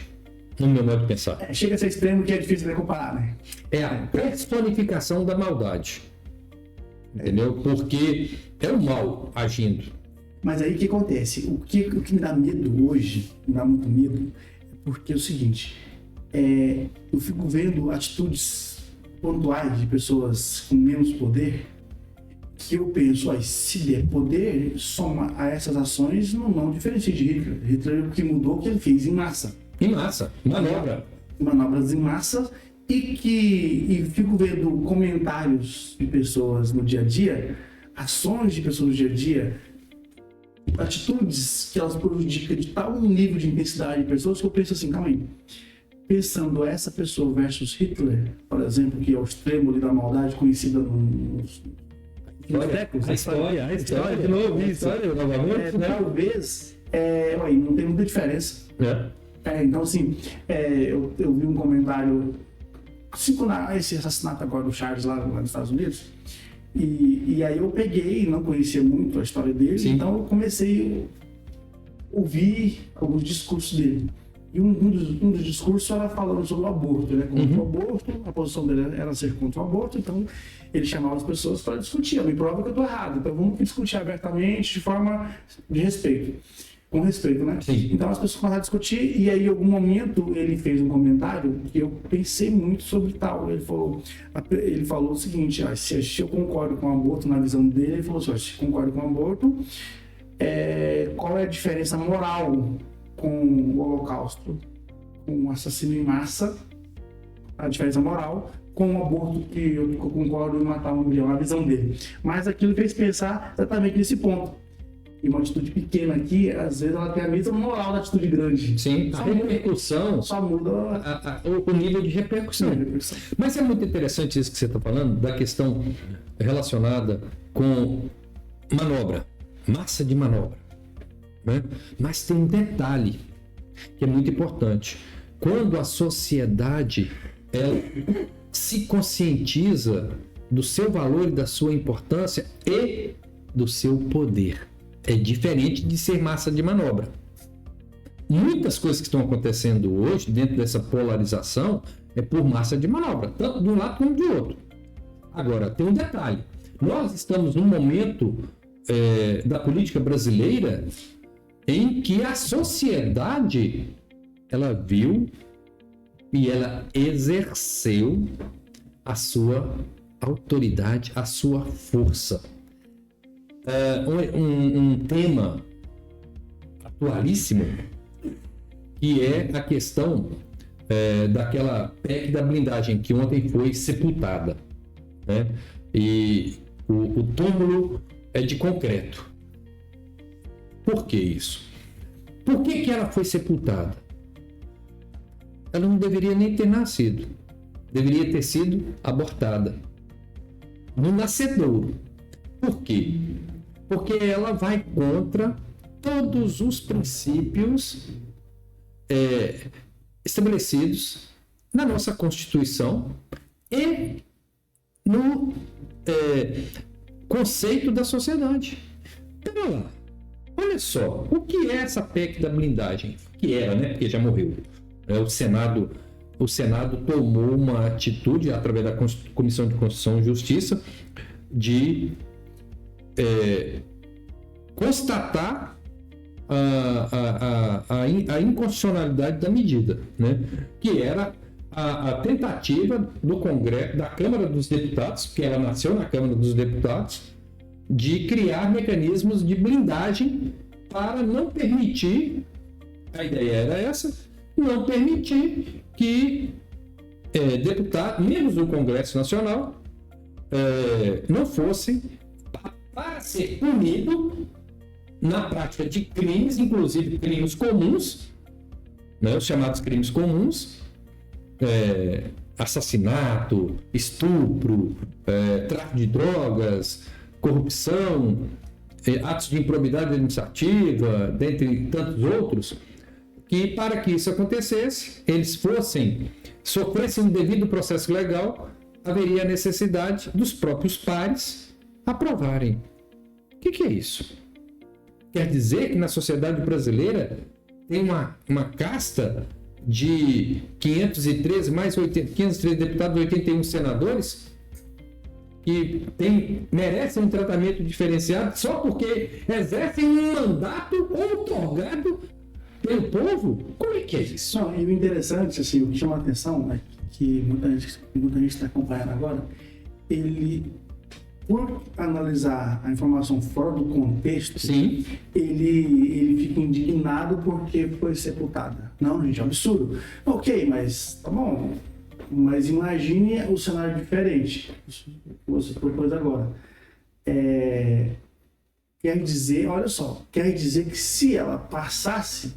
no meu modo de pensar. Chega a ser extremo que é difícil de comparar, né? É a personificação da maldade. Entendeu? Porque é o mal agindo. Mas aí o que acontece? O que me dá medo hoje, me dá muito medo, é porque é o seguinte, eu fico vendo atitudes pontuais de pessoas com menos poder, que eu penso, se der poder, soma a essas ações, não diferencia de Hitler. Hitler, o que mudou, o que ele fez em massa. Em massa, manobra. Manobras em massa, e fico vendo comentários de pessoas no dia a dia, ações de pessoas no dia a dia, atitudes que elas prejudicam de tal nível de intensidade de pessoas que eu penso assim, calma aí, pensando essa pessoa versus Hitler, por exemplo, que é o extremo ali da maldade conhecida nos A história de novo, isso. Novamente. Talvez, não tem muita diferença. Então, assim, eu vi um comentário, assim, esse assassinato agora do Charles lá nos Estados Unidos, e aí eu peguei, não conhecia muito a história dele, Sim. Então eu comecei a ouvir alguns discursos dele. E um dos discursos era falando sobre o aborto, né? Contra o aborto, a posição dele era ser contra o aborto, então ele chamava as pessoas para discutir. Me prova que eu estou errado, então vamos discutir abertamente, de forma de respeito. Com respeito, né? Sim. Então as pessoas começaram a discutir e aí em algum momento ele fez um comentário que eu pensei muito sobre tal. Ele falou o seguinte, se eu concordo com o aborto na visão dele, ele falou assim, se concordo com o aborto, qual é a diferença moral com o Holocausto, com o assassino em massa, a diferença moral, com o aborto que eu concordo em matar 1 milhão, a visão dele. Mas aquilo fez pensar exatamente nesse ponto. E uma atitude pequena aqui, às vezes ela tem a mesma moral da atitude grande. Sim, a repercussão só muda o nível de repercussão. Mas é muito interessante isso que você está falando, da questão relacionada com manobra, massa de manobra. Né? Mas tem um detalhe que é muito importante. Quando a sociedade ela se conscientiza do seu valor e da sua importância e do seu poder. É diferente de ser massa de manobra. Muitas coisas que estão acontecendo hoje, dentro dessa polarização, é por massa de manobra, tanto de um lado como de outro. Agora, tem um detalhe. Nós estamos num momento da política brasileira em que a sociedade ela viu e ela exerceu a sua autoridade, a sua força. Um tema atualíssimo que é a questão daquela PEC da blindagem que ontem foi sepultada, né? E o túmulo é de concreto. Por que isso? Por que ela foi sepultada? Ela não deveria nem ter nascido. Deveria ter sido abortada no nascedouro. Por quê? Porque ela vai contra todos os princípios estabelecidos na nossa Constituição e no conceito da sociedade. Pela vamos lá. Olha só, o que é essa PEC da blindagem? Que era, né? Porque já morreu. O Senado tomou uma atitude, através da Comissão de Constituição e Justiça, de constatar a inconstitucionalidade da medida, né? Que era a tentativa do Congresso, da Câmara dos Deputados, que ela nasceu na Câmara dos Deputados, de criar mecanismos de blindagem para não permitir, a ideia era essa, não permitir que deputados, membros do Congresso Nacional, não fossem para ser punido na prática de crimes, inclusive crimes comuns, né, os chamados crimes comuns, assassinato, estupro, tráfico de drogas, corrupção, atos de improbidade administrativa, dentre tantos outros, que para que isso acontecesse, eles sofressem um devido processo legal, haveria a necessidade dos próprios pares aprovarem. O que é isso? Quer dizer que na sociedade brasileira tem uma casta de 513 deputados e 81 senadores que merecem um tratamento diferenciado só porque exercem um mandato outorgado pelo povo? Como é que é isso? Não, e o interessante, assim, o que chama a atenção, né, que muita gente está acompanhando agora, ele, por analisar a informação fora do contexto, sim, ele fica indignado porque foi sepultada. Não, gente, é um absurdo. Ok, mas tá bom. Mas imagine o cenário diferente. Você propôs agora. Quer dizer, olha só, quer dizer que se ela passasse,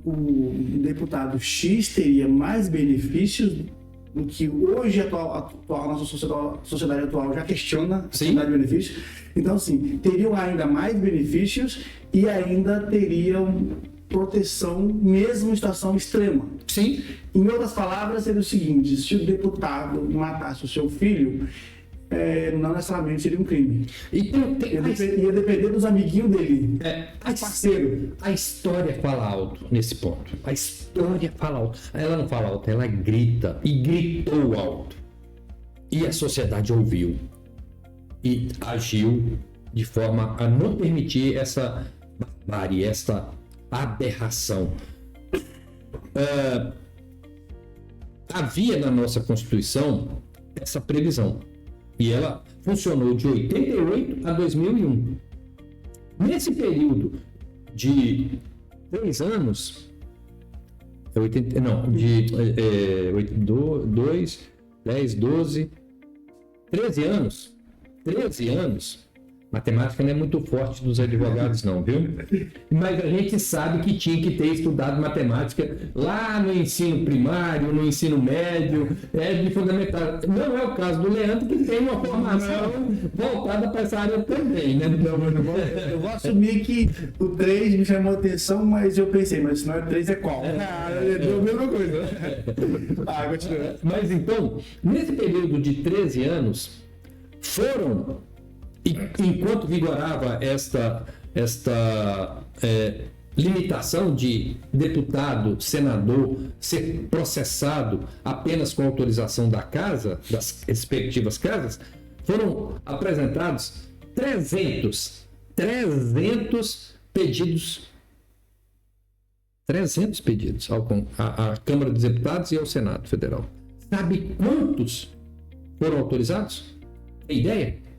o deputado X teria mais benefícios do que hoje a nossa sociedade atual já questiona a sociedade de benefícios. Então, assim, teriam ainda mais benefícios e ainda teriam proteção mesmo em situação extrema. Sim. Em outras palavras, seria o seguinte: se o deputado matasse o seu filho, não necessariamente seria um crime. Então, ia depender dos amiguinhos dele. Parceiro. A história fala alto nesse ponto. A história fala alto. Ela não fala alto, ela grita. E gritou alto. E a sociedade ouviu. E agiu de forma a não permitir essa barbárie, essa aberração. Havia na nossa Constituição essa previsão. E ela funcionou de 88 a 2001. Nesse período de 3 anos, 10, 12, 13 anos. 13 anos. Matemática não é muito forte dos advogados, não, viu? Mas a gente sabe que tinha que ter estudado matemática lá no ensino primário, no ensino médio, de fundamental. Não é o caso do Leandro, que tem uma formação voltada para essa área também, né? Eu vou assumir que o 3 me chamou a atenção, mas eu pensei, mas se não é 3 é qual? É a mesma coisa. Continua. Mas então, nesse período de 13 anos, foram... Enquanto vigorava esta limitação de deputado, senador ser processado apenas com autorização da casa, das respectivas casas, foram apresentados 300 pedidos. 300 pedidos à Câmara dos Deputados e ao Senado Federal. Sabe quantos foram autorizados? Tem ideia?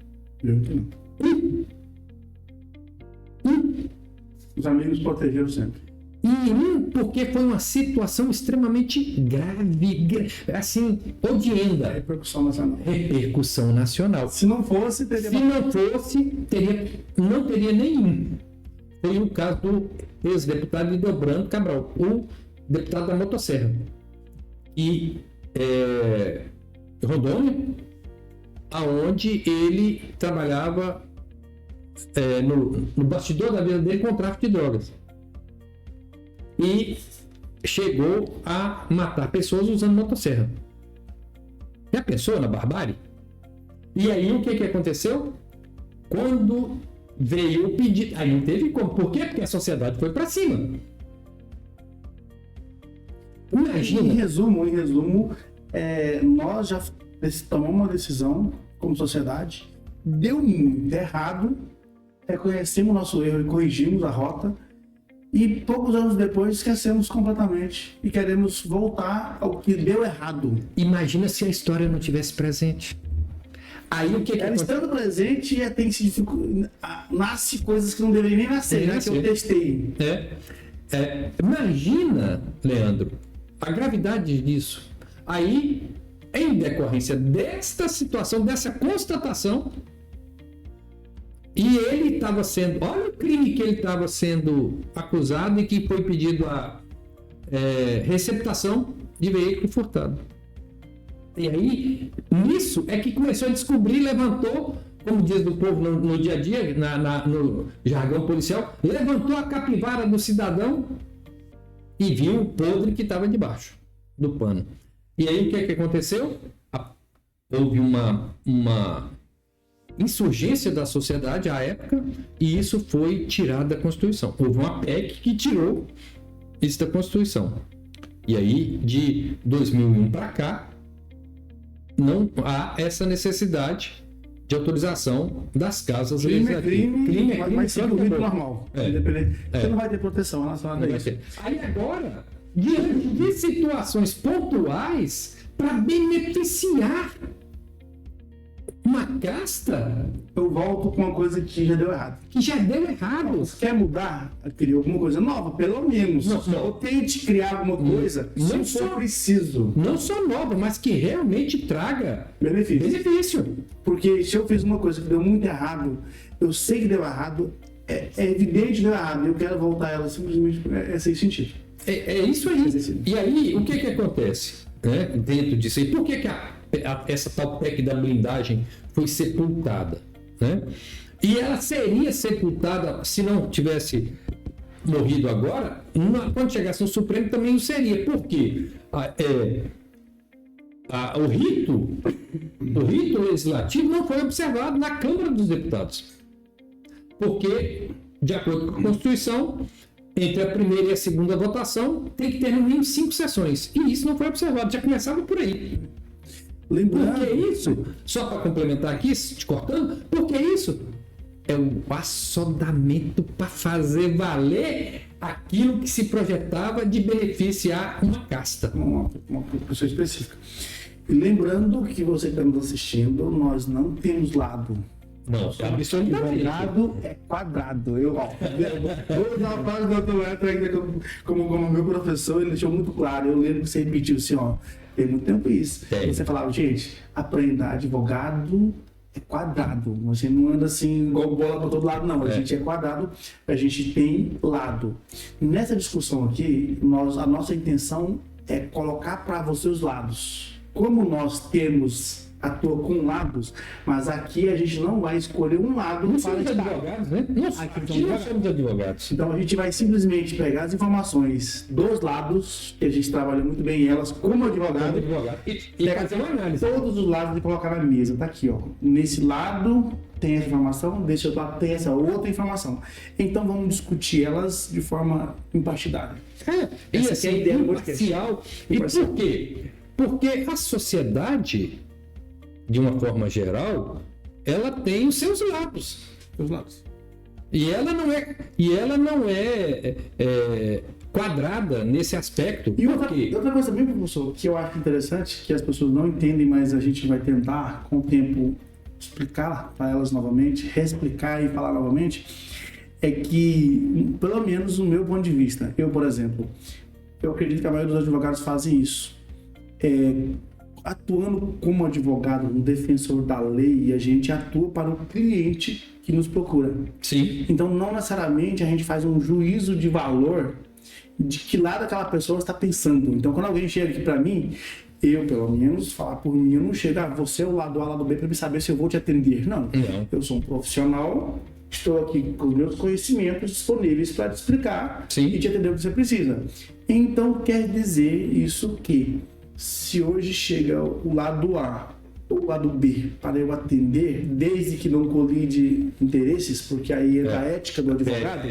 Os amigos protegeram sempre. Porque foi uma situação extremamente grave, assim, odienta. Repercussão nacional. Repercussão nacional. Se não fosse, não teria nenhum. Foi o caso do ex-deputado Lidobrando Cabral, o deputado da Motosserra. E Rondônia, aonde ele trabalhava no bastidor da vida dele com o tráfico de drogas. E chegou a matar pessoas usando motosserra. Já pensou na barbárie? E aí o que aconteceu? Quando veio o pedido. Aí não teve como. Por quê? Porque a sociedade foi para cima. Imagina. Em resumo, nós já tomamos uma decisão como sociedade, deu muito errado, reconhecemos o nosso erro e corrigimos a rota, e poucos anos depois esquecemos completamente e queremos voltar ao que deu errado. Imagina se a história não tivesse presente. Aí o que Ela estando presente, tem que se nasce coisas que não deveriam nem nascer, né? Que eu testei. Imagina, Leandro, a gravidade disso. Aí, em decorrência desta situação, dessa constatação, e ele estava sendo... Olha o crime que ele estava sendo acusado e que foi pedido a receptação de veículo furtado. E aí, nisso é que começou a descobrir, levantou, como diz o povo no dia a dia, no jargão policial, levantou a capivara do cidadão e viu o podre que estava debaixo do pano. E aí, o que é que aconteceu? Houve uma insurgência da sociedade à época e isso foi tirado da Constituição. Houve uma PEC que tirou isso da Constituição. E aí, de 2001 para cá, não há essa necessidade de autorização das casas legislativas. Crime é crime, ser punido normal. Você não vai ter proteção relacionada a isso. Aí agora, diante de situações pontuais, para beneficiar uma casta, eu volto com uma coisa que já deu errado. Você quer mudar? Cria alguma coisa nova, pelo menos. Ou tente criar alguma coisa, não se for preciso. Não só nova, mas que realmente traga benefício. Porque se eu fiz uma coisa que deu muito errado, eu sei que deu errado, é evidente que deu errado, eu quero voltar ela simplesmente sem sentido. É isso aí. E aí, o que acontece, né, dentro disso aí? Por que essa tal PEC da blindagem foi sepultada, né? E ela seria sepultada se não tivesse morrido agora, quando chegasse no Supremo também não seria. Por quê? O rito legislativo não foi observado na Câmara dos Deputados. Porque, de acordo com a Constituição, entre a primeira e a segunda votação tem que ter no mínimo 5 sessões. E isso não foi observado, já começava por aí. Lembrando... Por que isso? Só para complementar aqui, te cortando, porque isso é o assodamento para fazer valer aquilo que se projetava de beneficiar uma casta. Uma pessoa específica. E lembrando que você que está nos assistindo, nós não temos lado. Não, absolutamente. Lado é quadrado. Eu vou usar a frase do Dr. Eto ainda como meu professor, ele deixou muito claro. Eu lembro que você repetiu assim, tem muito tempo isso. Você falava, gente, aprenda, advogado é quadrado. Você não anda assim, igual bola para todo lado, não. A gente é quadrado, a gente tem lado. Nessa discussão aqui, a nossa intenção é colocar para você os lados. Como nós atua com lados, mas aqui a gente não vai escolher um lado. Não somos advogados, né? Aqui não somos advogados. Então a gente vai simplesmente pegar as informações dos lados, que a gente trabalha muito bem elas como advogado, e fazer uma análise. Todos os lados e colocar na mesa. Tá aqui, nesse lado tem essa informação, desse outro lado tem essa outra informação. Então vamos discutir elas de forma impartidária. Essa assim, é a ideia do imparcial. E por quê? Porque a sociedade, de uma forma geral, ela tem os seus lados. E ela não é quadrada nesse aspecto. E outra coisa bem, professor, que eu acho interessante, que as pessoas não entendem, mas a gente vai tentar, com o tempo, explicar para elas novamente, reexplicar e falar novamente, é que, pelo menos no meu ponto de vista, eu, por exemplo, eu acredito que a maioria dos advogados fazem isso. Atuando como advogado, um defensor da lei, a gente atua para o cliente que nos procura. Sim. Então, não necessariamente a gente faz um juízo de valor de que lado aquela pessoa está pensando. Então, quando alguém chega aqui para mim, eu, pelo menos, falar por mim, eu não chego, você é o lado A, lado B, para me saber se eu vou te atender. Não. Eu sou um profissional, estou aqui com os meus conhecimentos disponíveis para te explicar e te atender o que você precisa. Então, quer dizer isso que se hoje chega o lado A o lado B para eu atender, desde que não colide interesses, porque aí é da ética do advogado.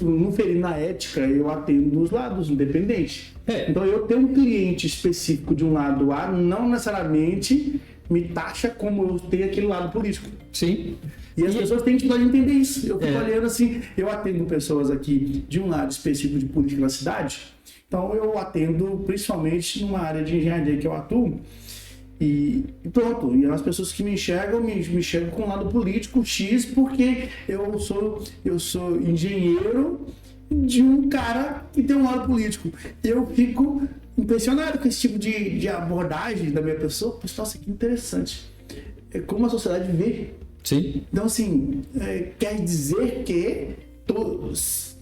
Não ferir na ética, eu atendo dos lados, independente. Então, eu tenho um cliente específico de um lado A, não necessariamente me taxa como eu tenho aquele lado político. Sim. E as pessoas têm que entender isso. Eu fico olhando assim, eu atendo pessoas aqui de um lado específico de política na cidade, então eu atendo principalmente numa área de engenharia que eu atuo, e pronto. E as pessoas que me enxergam com o lado político X, porque eu sou engenheiro de um cara que tem um lado político. Eu fico impressionado com esse tipo de abordagem da minha pessoa. Nossa, que interessante. É como a sociedade vê. Sim. Então, assim, quer dizer que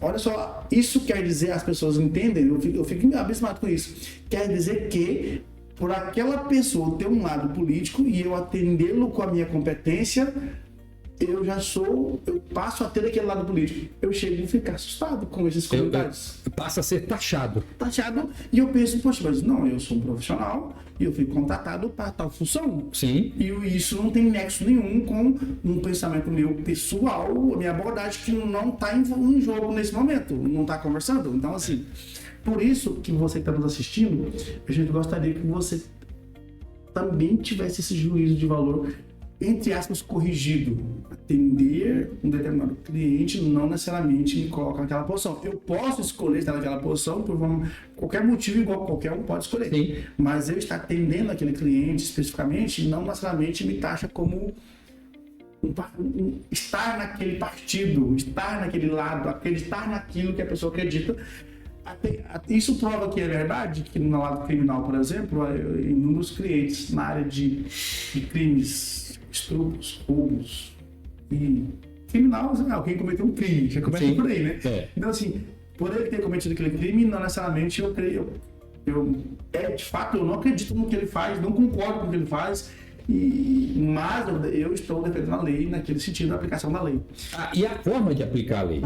olha só, isso quer dizer, as pessoas entendem, eu fico abismado com isso. Quer dizer que por aquela pessoa ter um lado político e eu atendê-lo com a minha competência, eu passo a ter aquele lado político. Eu chego a ficar assustado com esses comentários. Passa a ser taxado. E eu penso, poxa, mas não, eu sou um profissional e eu fui contratado para tal função. Sim. E isso não tem nexo nenhum com um pensamento meu pessoal, a minha abordagem, que não está em jogo nesse momento, não está conversando. Então, assim, por isso que você que está nos assistindo, a gente gostaria que você também tivesse esse juízo de valor, entre aspas, corrigido. Atender um determinado cliente não necessariamente me coloca naquela posição. Eu posso escolher estar naquela posição por qualquer motivo, igual qualquer um pode escolher. Sim. Mas eu estar atendendo aquele cliente especificamente não necessariamente me taxa como estar naquele partido, estar naquele lado, acreditar naquilo que a pessoa acredita. Isso prova que é verdade, que no lado criminal, por exemplo, inúmeros clientes na área de crimes, estupros, roubos e criminal, alguém cometeu um crime, já começa por aí, né? Então, assim, por ele ter cometido aquele crime, não necessariamente de fato, eu não acredito no que ele faz, não concordo com o que ele faz, mas eu estou defendendo a lei naquele sentido da aplicação da lei. E a forma de aplicar a lei.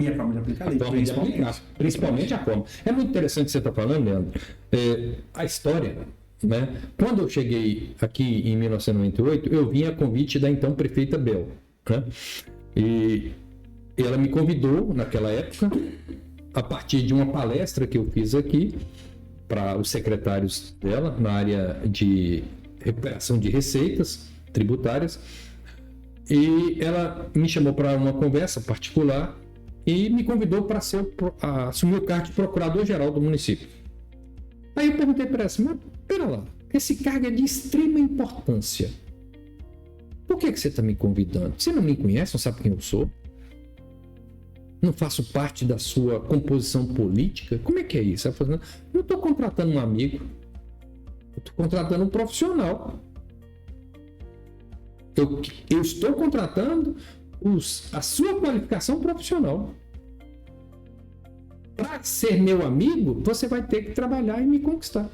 Principalmente a forma. É muito interessante o que você está falando, Leandro. A história, né? Quando eu cheguei aqui em 1998, eu vim a convite da então prefeita Bel, né? E ela me convidou naquela época, a partir de uma palestra que eu fiz aqui para os secretários dela na área de recuperação de receitas tributárias, e ela me chamou para uma conversa particular e me convidou para assumir o cargo de procurador-geral do município. Aí eu perguntei para ela, mas pera lá, esse cargo é de extrema importância. Por que você está me convidando? Você não me conhece, não sabe quem eu sou? Não faço parte da sua composição política? Como é que é isso? Ela falou, não estou contratando um amigo, eu estou contratando um profissional. Eu estou contratando a sua qualificação profissional. Para ser meu amigo, você vai ter que trabalhar e me conquistar.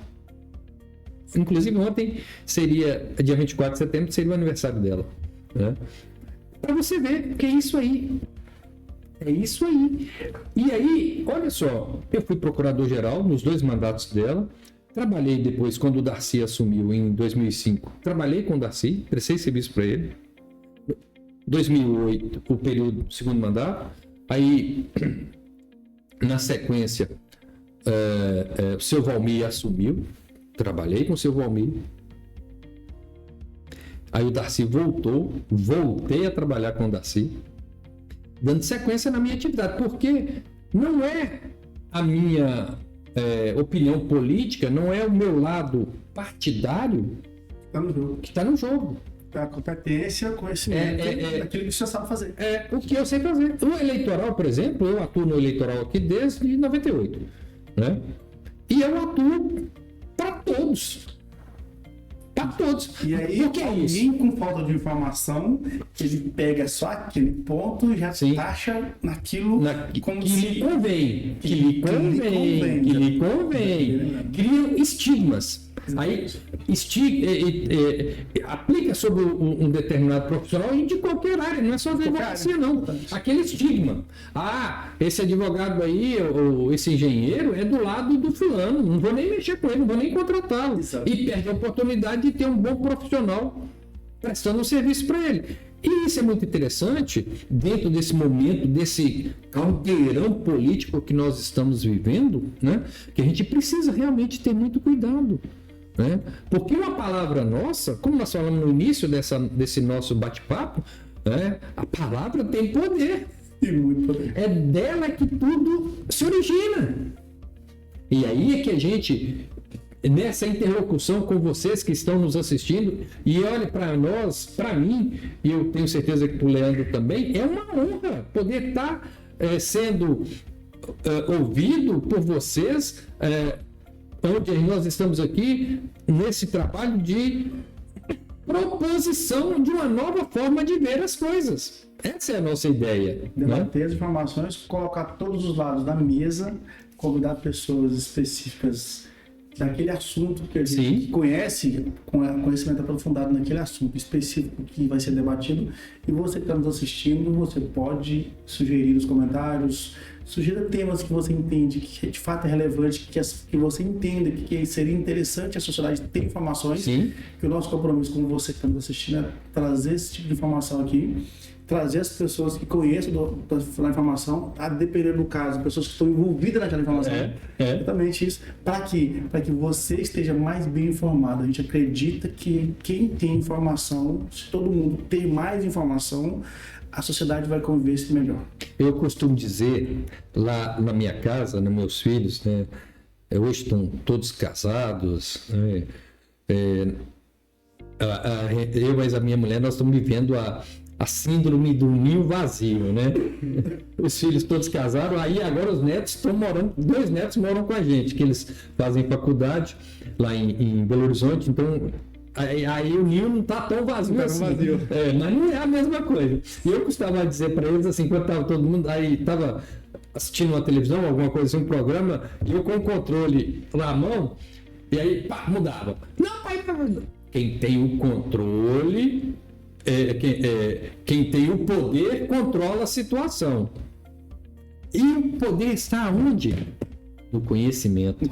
Inclusive, ontem seria, dia 24 de setembro, seria o aniversário dela, né? Para você ver que é isso aí. É isso aí. E aí, olha só, eu fui procurador-geral nos 2 mandatos dela. Trabalhei depois, quando o Darcy assumiu, em 2005. Trabalhei com o Darcy, prestei serviço para ele. 2008, o período do 2º mandato. Aí, na sequência, o seu Valmir assumiu. Trabalhei com o seu Valmir. Aí o Darcy voltei a trabalhar com o Darcy, dando sequência na minha atividade, porque não é a minha opinião política, não é o meu lado partidário que está no jogo. A competência, conhecimento, daquilo que você sabe fazer. O que eu sei fazer. O eleitoral, por exemplo, eu atuo no eleitoral aqui desde 98, né? E eu atuo para todos. Para todos. E aí, alguém com falta de informação, ele pega só aquele ponto e já taxa naquilo como que lhe convém. Que lhe convém. Criam estigmas. Aí aplica sobre um determinado profissional e de qualquer área, não é só da advocacia, não. Aquele estigma. Esse advogado aí, ou esse engenheiro, é do lado do fulano, não vou nem mexer com ele, não vou nem contratá-lo. E perde a oportunidade de ter um bom profissional prestando um serviço para ele. E isso é muito interessante dentro desse momento, desse caldeirão político que nós estamos vivendo, né? Que a gente precisa realmente ter muito cuidado. Né? Porque uma palavra nossa, como nós falamos no início desse nosso bate-papo, né? A palavra tem poder. E muito poder. É dela que tudo se origina. E aí é que a gente, nessa interlocução com vocês que estão nos assistindo, e olhe para nós, para mim, e eu tenho certeza que para o Leandro também, é uma honra poder estar sendo ouvido por vocês, onde nós estamos aqui nesse trabalho de proposição de uma nova forma de ver as coisas. Essa é a nossa ideia. Debater, né? as informações, colocar todos os lados da mesa, convidar pessoas específicas daquele assunto que a gente conhece, com conhecimento aprofundado naquele assunto específico que vai ser debatido. E você que está nos assistindo, você pode sugerir nos comentários, sugira temas que você entende que de fato é relevante, que você entenda que seria interessante a sociedade ter informações. Sim. Que o nosso compromisso com você que está nos assistindo é trazer esse tipo de informação aqui, trazer as pessoas que conhecem da informação, a depender do caso, pessoas que estão envolvidas naquela informação. Exatamente isso, para que você esteja mais bem informado. A gente acredita que quem tem informação, se todo mundo ter mais informação, a sociedade vai conviver melhor. Eu costumo dizer, lá na minha casa, nos meus filhos, né, hoje estão todos casados, né, eu mais a minha mulher, nós estamos vivendo a síndrome do ninho vazio, né? Os filhos todos casaram, aí agora os netos estão morando, 2 netos moram com a gente, que eles fazem faculdade lá em Belo Horizonte, então aí o ninho não está tão vazio assim. Mas não é a mesma coisa. E eu costumava dizer para eles assim, quando estava todo mundo, aí estava assistindo uma televisão, alguma coisa assim, um programa, e eu com o controle na mão, e aí pá, mudava. Não, pai, quem tem o controle... quem tem o poder controla a situação. E o poder está onde? No conhecimento.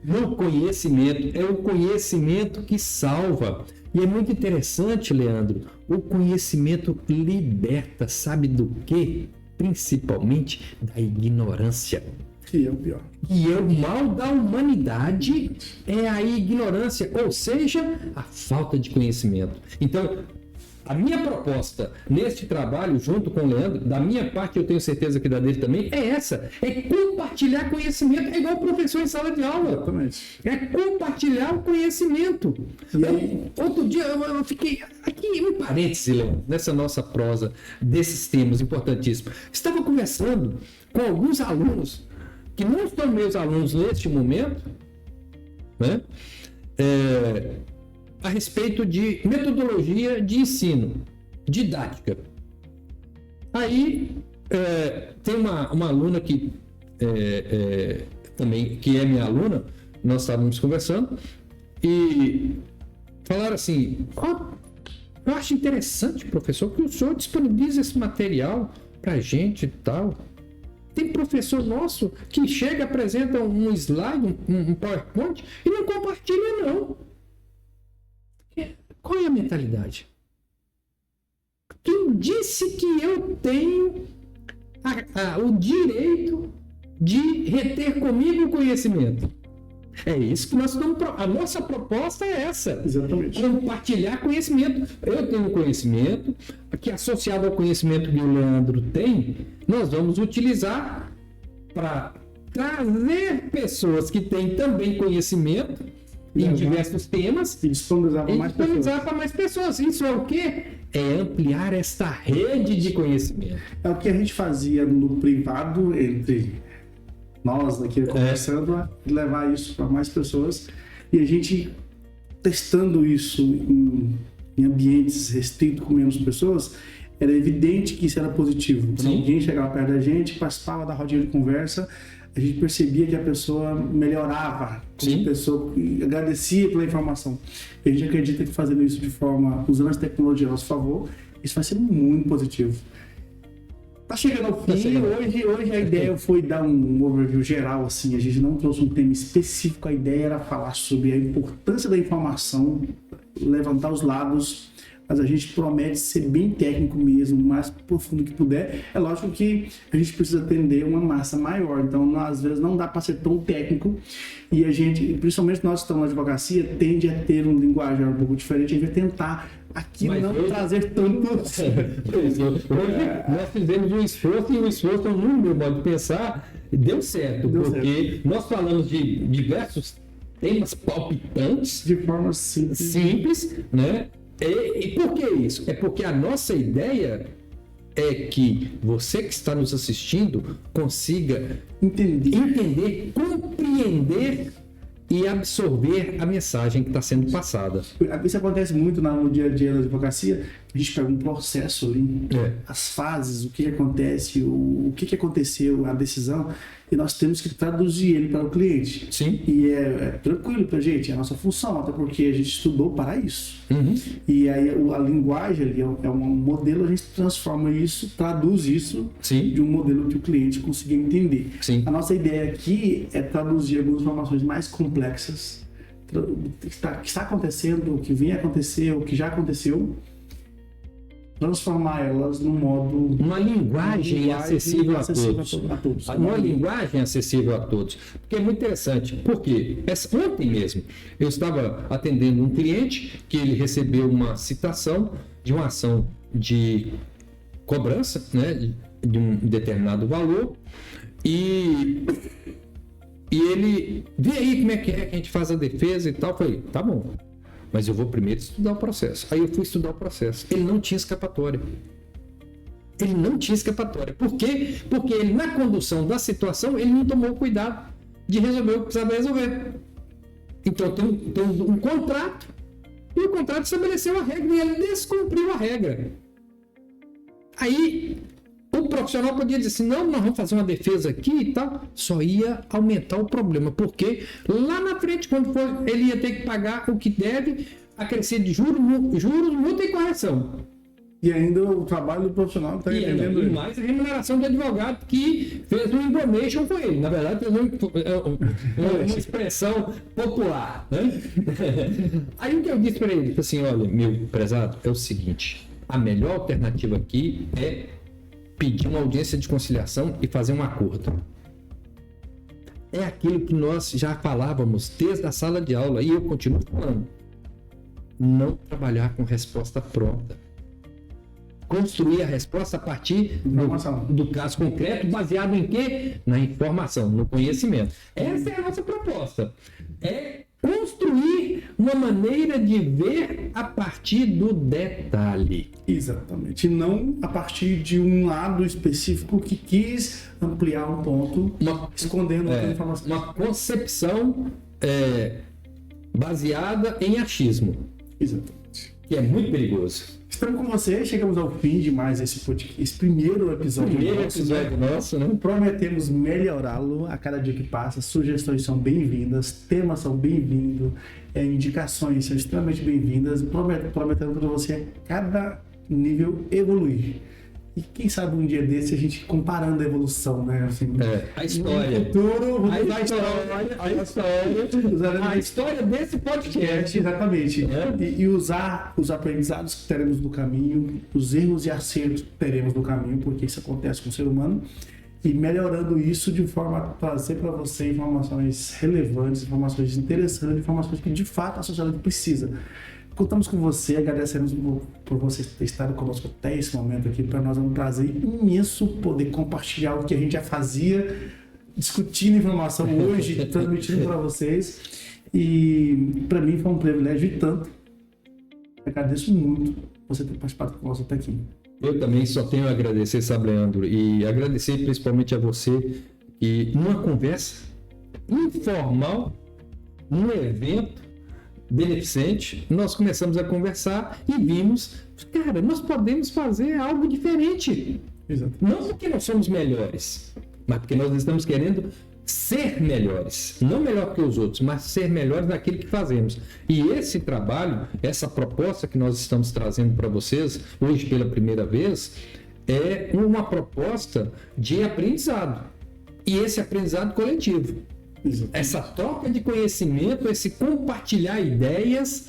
No conhecimento. É o conhecimento que salva. E é muito interessante, Leandro, o conhecimento liberta, sabe do quê? Principalmente da ignorância. Que é o pior. E é o mal da humanidade, é a ignorância, ou seja, a falta de conhecimento. Então, a minha proposta neste trabalho, junto com o Leandro, da minha parte, eu tenho certeza que da dele também, é essa. É compartilhar conhecimento, é igual o professor em sala de aula. Exatamente. É compartilhar o conhecimento. Outro dia, eu fiquei... Aqui, um parêntese, Leandro, nessa nossa prosa, desses temas importantíssimos. Estava conversando com alguns alunos que não são meus alunos neste momento, né? A respeito de metodologia de ensino, didática. Aí tem uma aluna que também, que é minha aluna, nós estávamos conversando, e falaram assim, eu acho interessante, professor, que o senhor disponibiliza esse material para a gente e tal. Tem professor nosso que chega, apresenta um slide, um PowerPoint e não compartilha, não. Qual é a mentalidade? Quem disse que eu tenho o direito de reter comigo o conhecimento? É isso que nós estamos... A nossa proposta é essa. Exatamente. Compartilhar conhecimento. Eu tenho conhecimento, que associado ao conhecimento que o Leandro tem, nós vamos utilizar para trazer pessoas que têm também conhecimento em diversos temas e disponibilizar para mais pessoas. Isso é o quê? É ampliar esta rede de conhecimento. É o que a gente fazia no privado, entre nós aqui conversando, a levar isso para mais pessoas, e a gente testando isso em ambientes restritos com menos pessoas, era evidente que isso era positivo. Quando alguém chegava perto da gente, participava da rodinha de conversa, a gente percebia que a pessoa melhorava, como pessoa agradecia pela informação. E a gente acredita que fazendo isso de forma, usando as tecnologias a nosso favor, isso vai ser muito positivo. Tá chegando ao fim, hoje a ideia foi dar um overview geral, assim, a gente não trouxe um tema específico, a ideia era falar sobre a importância da informação, levantar os lados, mas a gente promete ser bem técnico mesmo, o mais profundo que puder. É lógico que a gente precisa atender uma massa maior, então às vezes não dá para ser tão técnico, e a gente, principalmente nós que estamos na advocacia, tende a ter um linguajar um pouco diferente, a gente vai tentar aqui não trazer tanto... Hoje nós fizemos um esforço, e o esforço, no meu modo de pensar, deu certo, porque nós falamos de diversos temas palpitantes, de forma simples, né? E por que isso? É porque a nossa ideia é que você que está nos assistindo consiga entender, compreender e absorver a mensagem que está sendo passada. Isso acontece muito no dia a dia da advocacia. A gente pega um processo ali, as fases, o que acontece, o que aconteceu, a decisão, e nós temos que traduzir ele para o cliente. Sim. E é tranquilo para a gente, é a nossa função, até porque a gente estudou para isso. Uhum. E aí a linguagem ali é um modelo, a gente transforma isso, traduz isso de um modelo que o cliente consiga entender. Sim. A nossa ideia aqui é traduzir algumas informações mais complexas, que está acontecendo, o que vem a acontecer, o que já aconteceu, transformar elas num modo... Uma linguagem acessível a todos. Uma linguagem acessível a todos. Porque é muito interessante. Porque ontem mesmo eu estava atendendo um cliente que ele recebeu uma citação de uma ação de cobrança, né, de um determinado valor, e ele vê aí como é que a gente faz a defesa e tal. Eu falei, tá bom, mas eu vou primeiro estudar o processo. Aí eu fui estudar o processo. Ele não tinha escapatória. Por quê? Porque ele, na condução da situação, ele não tomou cuidado de resolver o que precisava resolver. Então tem um contrato, e o contrato estabeleceu a regra, e ele descumpriu a regra. Aí o profissional podia dizer assim, não, nós vamos fazer uma defesa aqui e tal, só ia aumentar o problema, porque lá na frente, quando for, ele ia ter que pagar o que deve, acrescer de juros, multa e correção. E ainda o trabalho do profissional está entendendo. E mais a remuneração do advogado que fez um information com ele. Na verdade, fez uma expressão popular. Né? Aí o que eu disse para ele, assim, olha, meu prezado, é o seguinte, a melhor alternativa aqui é pedir uma audiência de conciliação e fazer um acordo. É aquilo que nós já falávamos desde a sala de aula, e eu continuo falando. Não trabalhar com resposta pronta. Construir a resposta a partir do caso concreto, baseado em quê? Na informação, no conhecimento. Essa é a nossa proposta. É construir uma maneira de ver a partir do detalhe. Exatamente. E não a partir de um lado específico que quis ampliar um ponto, escondendo outra informação. Uma concepção baseada em achismo. Exatamente. Que é muito perigoso. Estamos com você, chegamos ao fim de mais esse primeiro episódio nosso, né? Prometemos melhorá-lo a cada dia que passa. Sugestões são bem-vindas, temas são bem-vindos, indicações são extremamente bem-vindas. Prometendo para você a cada nível evoluir. E quem sabe um dia desse a gente comparando a evolução, né? Assim, a história. No futuro, a história desse podcast. Exatamente. E usar os aprendizados que teremos no caminho, os erros e acertos que teremos no caminho, porque isso acontece com o ser humano, e melhorando isso de forma a trazer para você informações relevantes, informações interessantes, informações que de fato a sociedade precisa. Contamos com você, agradecemos por você ter estado conosco até esse momento aqui. Para nós é um prazer imenso poder compartilhar o que a gente já fazia, discutindo informação hoje, transmitindo para vocês. E para mim foi um privilégio e tanto. Agradeço muito você ter participado conosco até aqui. Eu também só tenho a agradecer, sabe, Leandro? E agradecer principalmente a você que numa conversa informal, num evento beneficente, nós começamos a conversar e vimos, cara, nós podemos fazer algo diferente. Exato. Não porque nós somos melhores, mas porque nós estamos querendo ser melhores. Não melhor que os outros, mas ser melhores naquilo que fazemos. E esse trabalho, essa proposta que nós estamos trazendo para vocês, hoje pela primeira vez, é uma proposta de aprendizado. E esse aprendizado coletivo. Exatamente. Essa troca de conhecimento, esse compartilhar ideias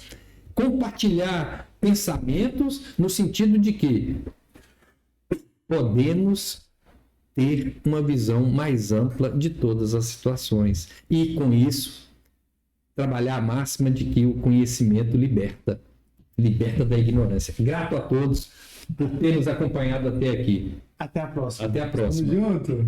compartilhar pensamentos no sentido de que podemos ter uma visão mais ampla de todas as situações. E, com isso, trabalhar a máxima de que o conhecimento liberta da ignorância. Grato a todos por ter nos acompanhado até aqui. Até a próxima. Até a próxima. Tamo junto.